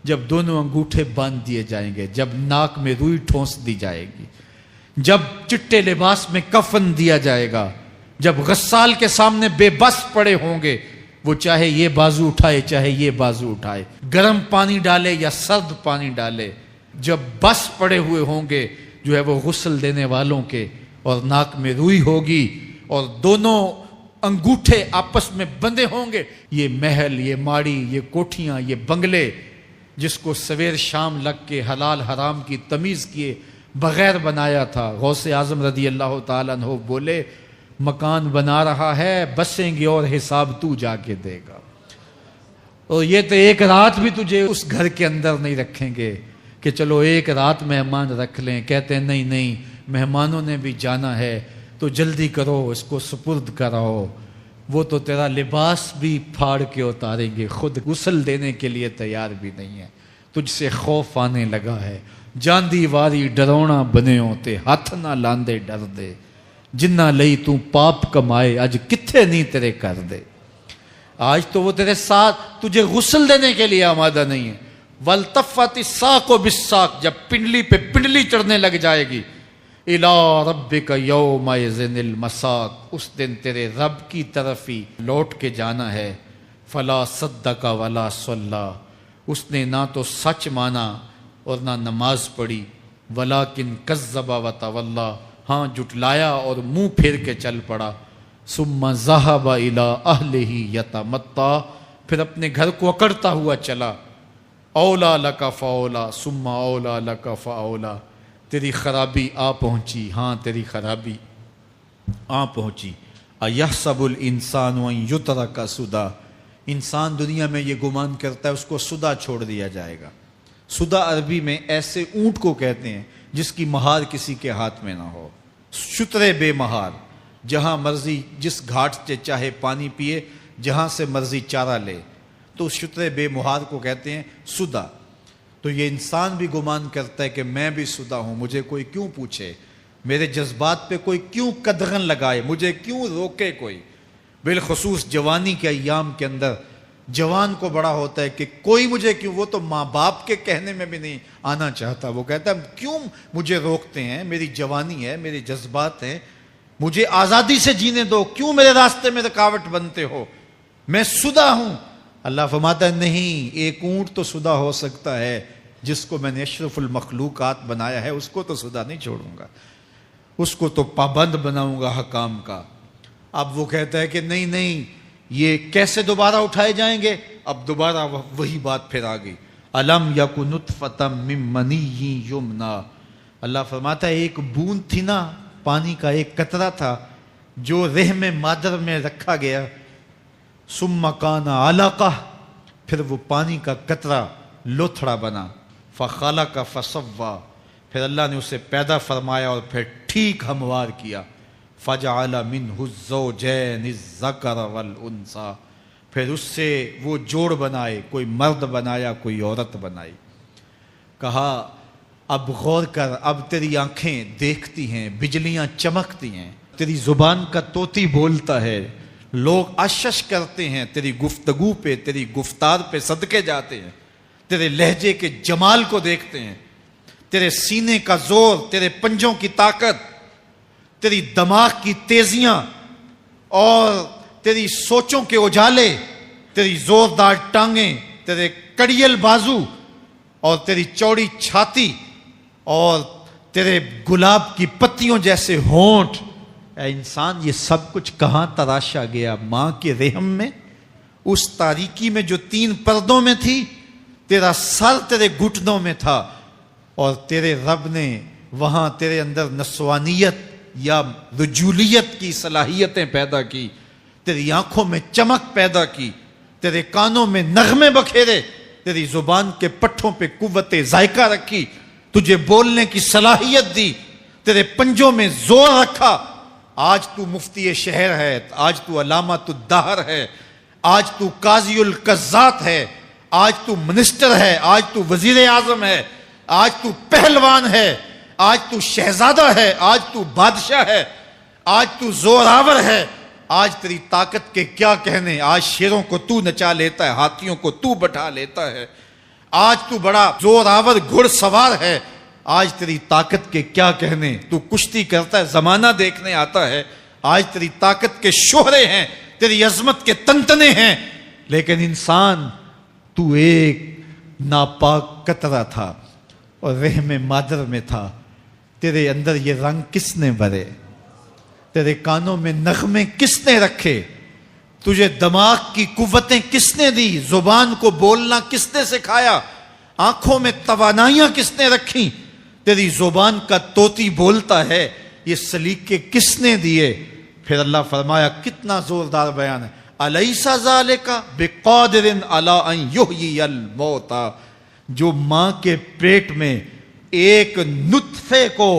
جب دونوں انگوٹھے باندھ دیے جائیں گے، جب ناک میں روئی ٹھونس دی جائے گی، جب چٹے لباس میں کفن دیا جائے گا، جب غسال کے سامنے بے بس پڑے ہوں گے، وہ چاہے یہ بازو اٹھائے چاہے یہ بازو اٹھائے، گرم پانی ڈالے یا سرد پانی ڈالے، جب بس پڑے ہوئے ہوں گے جو ہے وہ غسل دینے والوں کے، اور ناک میں روئی ہوگی اور دونوں انگوٹھے آپس میں بندھے ہوں گے. یہ محل، یہ ماڑی، یہ کوٹھیاں، یہ بنگلے جس کو سویر شام لگ کے حلال حرام کی تمیز کیے بغیر بنایا تھا، غوث اعظم رضی اللہ تعالیٰ عنہ بولے مکان بنا رہا ہے، بسیں گے اور حساب تو جا کے دے گا، اور یہ تو ایک رات بھی تجھے اس گھر کے اندر نہیں رکھیں گے کہ چلو ایک رات مہمان رکھ لیں. کہتے ہیں نہیں نہیں، مہمانوں نے بھی جانا ہے تو جلدی کرو، اس کو سپرد کراؤ. وہ تو تیرا لباس بھی پھاڑ کے اتاریں گے، خود غسل دینے کے لیے تیار بھی نہیں ہے. تجھ سے خوف آنے لگا ہے، جاندی واری ڈرونا بنے ہوتے، ہاتھ نہ لاندے ڈر دے، جنہ لئی تو پاپ کمائے اج کتھے نہیں تیرے کر دے. آج تو وہ تیرے ساتھ تجھے غسل دینے کے لیے آمادہ نہیں ہے. والتفت الساق بالساق، جب پنڈلی پہ پنڈلی چڑھنے لگ جائے گی، اِلَىٰ رَبِّكَ يَوْمَئِذٍ الْمَسَاقُ، اس دن تیرے رب کی طرف ہی لوٹ کے جانا ہے. فَلَا صَدَّقَ وَلَا صَلَّىٰ، اس نے نہ تو سچ مانا اور نہ نماز پڑھی. وَلَٰكِنْ كَذَّبَ وَتَوَلَّىٰ، ہاں جھٹلایا اور منہ پھیر کے چل پڑا. ثُمَّ ذَهَبَ إِلَىٰ أَهْلِهِ يَتَمَطَّىٰ، پھر اپنے گھر کو اکڑتا ہوا چلا. اولا لَكَ فَأَوْلَىٰ ثُمَّ أَوْلَىٰ لَكَ فَأَوْلَىٰ، تیری خرابی آ پہنچی، ہاں تیری خرابی آ پہنچی. اَيَحْسَبُ الْإِنسَانُ أَن يُتْرَكَ سُدًى، انسان دنیا میں یہ گمان کرتا ہے اس کو سدا چھوڑ دیا جائے گا. سدا عربی میں ایسے اونٹ کو کہتے ہیں جس کی مہار کسی کے ہاتھ میں نہ ہو، شترے بے مہار، جہاں مرضی جس گھاٹ سے چاہے پانی پیے، جہاں سے مرضی چارہ لے، تو اس شترے بے مہار کو کہتے ہیں سدا. تو یہ انسان بھی گمان کرتا ہے کہ میں بھی سدا ہوں، مجھے کوئی کیوں پوچھے، میرے جذبات پہ کوئی کیوں قدغن لگائے، مجھے کیوں روکے کوئی. بالخصوص جوانی کے ایام کے اندر جوان کو بڑا ہوتا ہے کہ کوئی مجھے کیوں، وہ تو ماں باپ کے کہنے میں بھی نہیں آنا چاہتا، وہ کہتا ہے کیوں مجھے روکتے ہیں، میری جوانی ہے، میرے جذبات ہیں، مجھے آزادی سے جینے دو، کیوں میرے راستے میں رکاوٹ بنتے ہو، میں سدا ہوں. اللہ فرماتا ہے نہیں، ایک اونٹ تو سدا ہو سکتا ہے، جس کو میں نے اشرف المخلوقات بنایا ہے اس کو تو سدا نہیں چھوڑوں گا، اس کو تو پابند بناؤں گا حکام کا. اب وہ کہتا ہے کہ نہیں نہیں، یہ کیسے دوبارہ اٹھائے جائیں گے؟ اب دوبارہ وہی بات پھر آ گئی. الم یک نطفۃ من منی یمنی، اللہ فرماتا ہے ایک بوند تھی نا، پانی کا ایک قطرہ تھا جو رحم مادر میں رکھا گیا. ثم کان علقہ، پھر وہ پانی کا قطرہ لوتھڑا بنا. فخلق فسوی، پھر اللہ نے اسے پیدا فرمایا اور پھر ٹھیک ہموار کیا. فجعل منہ الزوجین الذکر والانثی، پھر اس سے وہ جوڑ بنائے، کوئی مرد بنایا کوئی عورت بنائی. کہا اب غور کر، اب تیری آنکھیں دیکھتی ہیں، بجلیاں چمکتی ہیں، تیری زبان کا طوطی بولتا ہے، لوگ اشش کرتے ہیں تیری گفتگو پہ، تیری گفتار پہ صدقے جاتے ہیں، تیرے لہجے کے جمال کو دیکھتے ہیں، تیرے سینے کا زور، تیرے پنجوں کی طاقت، تیری دماغ کی تیزیاں اور تیری سوچوں کے اجالے، تیری زوردار ٹانگیں، تیرے کڑیل بازو اور تیری چوڑی چھاتی اور تیرے گلاب کی پتیوں جیسے ہونٹ. اے انسان، یہ سب کچھ کہاں تراشا گیا؟ ماں کے رحم میں، اس تاریکی میں جو 3 پردوں میں تھی. تیرا سر تیرے گھٹنوں میں تھا اور تیرے رب نے وہاں تیرے اندر نسوانیت یا رجولیت کی صلاحیتیں پیدا کی، تیری آنکھوں میں چمک پیدا کی، تیرے کانوں میں نغمے بکھیرے، تیری زبان کے پٹھوں پہ قوت ذائقہ رکھی، تجھے بولنے کی صلاحیت دی، تیرے پنجوں میں زور رکھا. آج تو مفتی شہر ہے، آج تو علامۃ الدہر ہے، آج تو قاضی القضات ہے، آج تو منسٹر ہے، آج تو وزیر اعظم ہے، آج تو پہلوان ہے، آج تو شہزادہ ہے، آج تو بادشاہ ہے، آج تو زوراور ہے، آج تیری طاقت کے کیا کہنے، آج شیروں کو تو نچا لیتا ہے، ہاتھیوں کو تو بٹھا لیتا ہے، آج تو بڑا زوراور گھڑ سوار ہے، آج تیری طاقت کے کیا کہنے، تو کشتی کرتا ہے، زمانہ دیکھنے آتا ہے، آج تیری طاقت کے شوہرے ہیں، تیری عظمت کے تنتنے ہیں، لیکن انسان تو ایک ناپاک قطرہ تھا اور رحم مادر میں تھا، تیرے اندر یہ رنگ کس نے بھرے، تیرے کانوں میں نغمے کس نے رکھے، تجھے دماغ کی قوتیں کس نے دی، زبان کو بولنا کس نے سکھایا، آنکھوں میں توانائیاں کس نے رکھی، تیری زبان کا طوطی بولتا ہے، یہ سلیقے کس نے دیے۔ پھر اللہ فرمایا، کتنا زوردار بیان ہے، الیس ذالک بقادر علی ان یحیی الموتى، جو ماں کے پیٹ میں ایک نطفے کو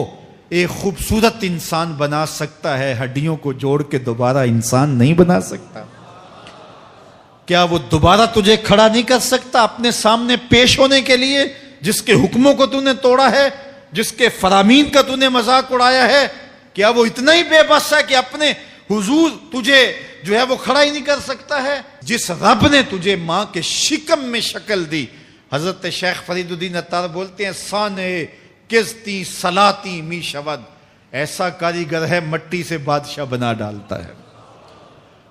ایک خوبصورت انسان بنا سکتا ہے، ہڈیوں کو جوڑ کے دوبارہ انسان نہیں بنا سکتا؟ کیا وہ دوبارہ تجھے کھڑا نہیں کر سکتا اپنے سامنے پیش ہونے کے لیے، جس کے حکموں کو تو نے توڑا ہے، جس کے فرامین کا تو نے مذاق اڑایا ہے؟ کیا وہ اتنا ہی بے بس ہے کہ اپنے حضور تجھے جو ہے وہ کھڑا ہی نہیں کر سکتا ہے؟ جس رب نے تجھے ماں کے شکم میں شکل دی، حضرت شیخ فرید الدین عطار بولتے ہیں، سانے کزتی سلاتی می شود، ایسا کاریگر ہے مٹی سے بادشاہ بنا ڈالتا ہے۔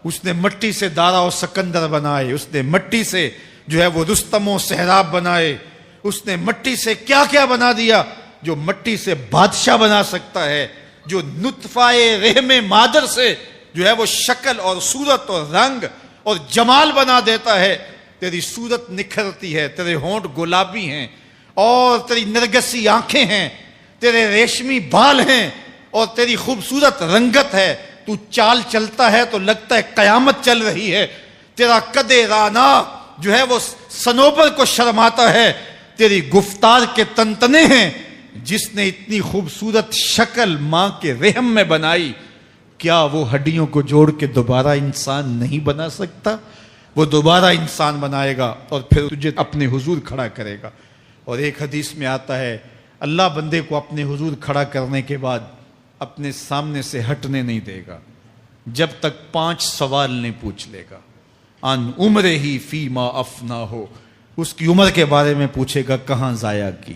اس نے مٹی سے دارا و سکندر بنائے، اس نے مٹی سے جو ہے وہ رستم و سہراب بنائے، اس نے مٹی سے کیا کیا بنا دیا، جو مٹی سے بادشاہ بنا سکتا ہے، جو نطفہ رحم مادر سے جو ہے وہ شکل اور صورت اور رنگ اور جمال بنا دیتا ہے۔ تیری صورت نکھرتی ہے، تیرے ہونٹ گلابی ہیں اور تیری نرگسی آنکھیں ہیں، تیرے ریشمی بال ہیں اور تیری خوبصورت رنگت ہے، تو چال چلتا ہے تو لگتا ہے قیامت چل رہی ہے، تیرا قد رانا جو ہے وہ صنوبر کو شرماتا ہے، تیری گفتار کے تنتنے ہیں۔ جس نے اتنی خوبصورت شکل ماں کے رحم میں بنائی، کیا وہ ہڈیوں کو جوڑ کے دوبارہ انسان نہیں بنا سکتا؟ وہ دوبارہ انسان بنائے گا اور پھر تجھے اپنے حضور کھڑا کرے گا۔ اور ایک حدیث میں آتا ہے، اللہ بندے کو اپنے حضور کھڑا کرنے کے بعد اپنے سامنے سے ہٹنے نہیں دے گا جب تک 5 سوال نہیں پوچھ لے گا۔ ان عمرہ ہی فیما افنا ہو، اس کی عمر کے بارے میں پوچھے گا، کہاں ضائع کی؟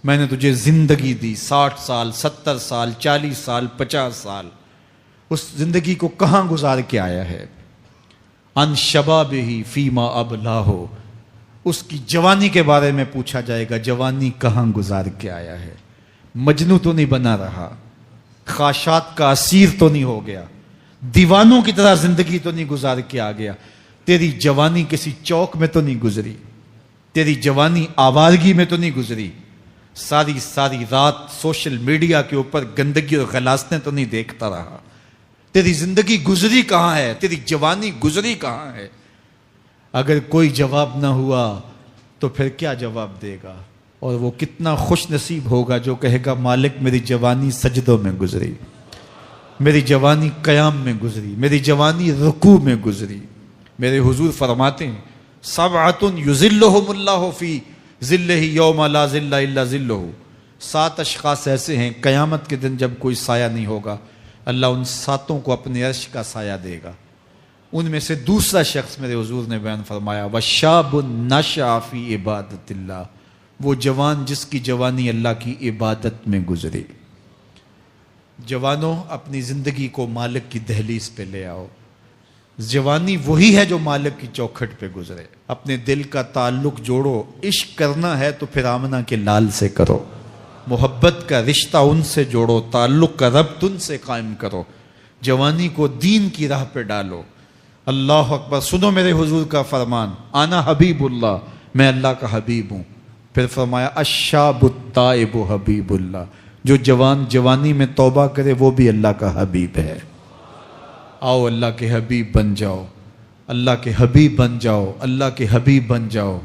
میں نے تجھے زندگی دی، 60 سال 70 سال 40 سال 50 سال، اس زندگی کو کہاں گزار کے آیا ہے؟ ان شباب ہی فیما ابلا ہو، اس کی جوانی کے بارے میں پوچھا جائے گا، جوانی کہاں گزار کے آیا ہے؟ مجنوں تو نہیں بنا رہا، خواہشات کا اسیر تو نہیں ہو گیا، دیوانوں کی طرح زندگی تو نہیں گزار کے آ گیا؟ تیری جوانی کسی چوک میں تو نہیں گزری، تیری جوانی آوارگی میں تو نہیں گزری، ساری رات سوشل میڈیا کے اوپر گندگی اور غلاظتیں تو نہیں دیکھتا رہا؟ تیری زندگی گزری کہاں ہے؟ تیری جوانی گزری کہاں ہے؟ اگر کوئی جواب نہ ہوا تو پھر کیا جواب دے گا؟ اور وہ کتنا خوش نصیب ہوگا جو کہے گا، مالک میری جوانی سجدوں میں گزری، میری جوانی قیام میں گزری، میری جوانی رکوع میں گزری۔ میرے حضور فرماتے ہیں، سبعۃ یظلھم اللہ فی ظلہ یوم لا ظل الا ظلہ، 7 اشخاص ایسے ہیں قیامت کے دن جب کوئی سایہ نہیں ہوگا، اللہ ان 7 کو اپنے عرش کا سایہ دے گا۔ ان میں سے دوسرا شخص میرے حضور نے بیان فرمایا، وشاب نشأ فی عبادت اللہ، وہ جوان جس کی جوانی اللہ کی عبادت میں گزری۔ جوانوں، اپنی زندگی کو مالک کی دہلیز پہ لے آؤ۔ جوانی وہی ہے جو مالک کی چوکھٹ پہ گزرے۔ اپنے دل کا تعلق جوڑو، عشق کرنا ہے تو پھر آمنہ کے لال سے کرو، محبت کا رشتہ ان سے جوڑو، تعلق کا ربط ان سے قائم کرو، جوانی کو دین کی راہ پہ ڈالو۔ اللہ اکبر۔ سنو میرے حضور کا فرمان، انا حبیب اللہ، میں اللہ کا حبیب ہوں۔ پھر فرمایا، الشاب التائب حبیب اللہ، جو جوان جوانی میں توبہ کرے وہ بھی اللہ کا حبیب ہے۔ آؤ اللہ کے حبیب بن جاؤ، اللہ کے حبیب بن جاؤ، اللہ کے حبیب بن جاؤ۔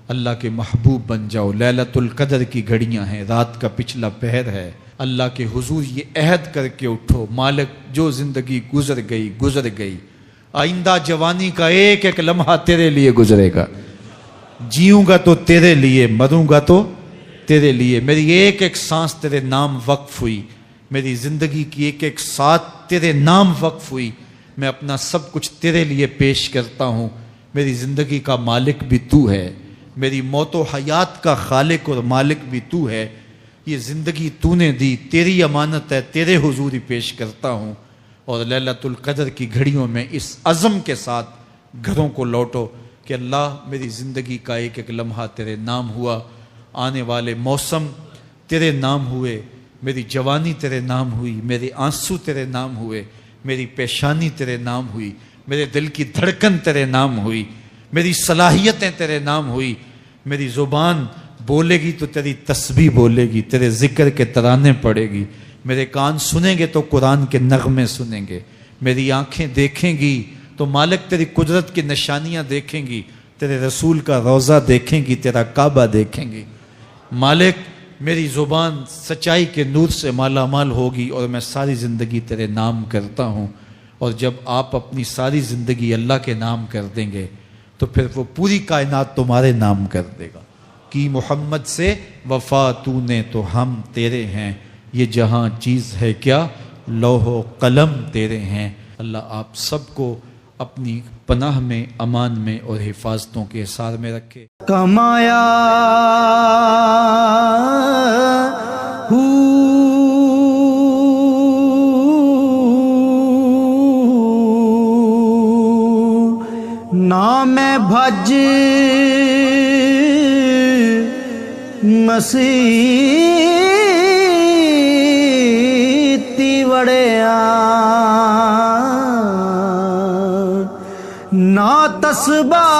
اللہ کے محبوب بن جاؤ. لیلۃ القدر کی گھڑیاں ہیں، رات کا پچھلا پہر ہے. اللہ کے حضور یہ عہد کر کے اٹھو، مالک جو زندگی گزر گئی گزر گئی، آئندہ جوانی کا ایک ایک لمحہ تیرے لیے گزرے گا. جیوں گا تو تیرے لیے، مروں گا تو تیرے لیے. میری ایک ایک سانس تیرے نام وقف ہوئی، میری زندگی کی ایک ایک ساتھ تیرے نام وقف ہوئی. میں اپنا سب کچھ تیرے لیے پیش کرتا ہوں. میری زندگی کا مالک بھی تو ہے، میری موت و حیات کا خالق اور مالک بھی تو ہے. یہ زندگی تو نے دی، تیری امانت ہے، تیرے حضور ہی پیش کرتا ہوں. اور لیلۃ القدر کی گھڑیوں میں اس عزم کے ساتھ گھروں کو لوٹو کہ اللہ میری زندگی کا ایک ایک لمحہ تیرے نام ہوا، آنے والے موسم تیرے نام ہوئے، میری جوانی تیرے نام ہوئی، میرے آنسو تیرے نام ہوئے، میری پیشانی تیرے نام ہوئی، میرے دل کی دھڑکن تیرے نام ہوئی، میری صلاحیتیں تیرے نام ہوئی. میری زبان بولے گی تو تیری تسبیح بولے گی، تیرے ذکر کے ترانے پڑے گی. میرے کان سنیں گے تو قرآن کے نغمے سنیں گے. میری آنکھیں دیکھیں گی تو مالک تیری قدرت کی نشانیاں دیکھیں گی، تیرے رسول کا روضہ دیکھیں گی، تیرا کعبہ دیکھیں گی. مالک میری زبان سچائی کے نور سے مالا مال ہوگی اور میں ساری زندگی تیرے نام کرتا ہوں. اور جب آپ اپنی ساری زندگی اللہ کے نام کر دیں گے تو پھر وہ پوری کائنات تمہارے نام کر دے گا. کی محمد سے وفا تو نے تو ہم تیرے ہیں، یہ جہاں چیز ہے کیا لوح و قلم تیرے ہیں. اللہ آپ سب کو اپنی پناہ میں، امان میں اور حفاظتوں کے حصار میں رکھے. کمایا نام بھج مسیتی وڑیا نا تسبہ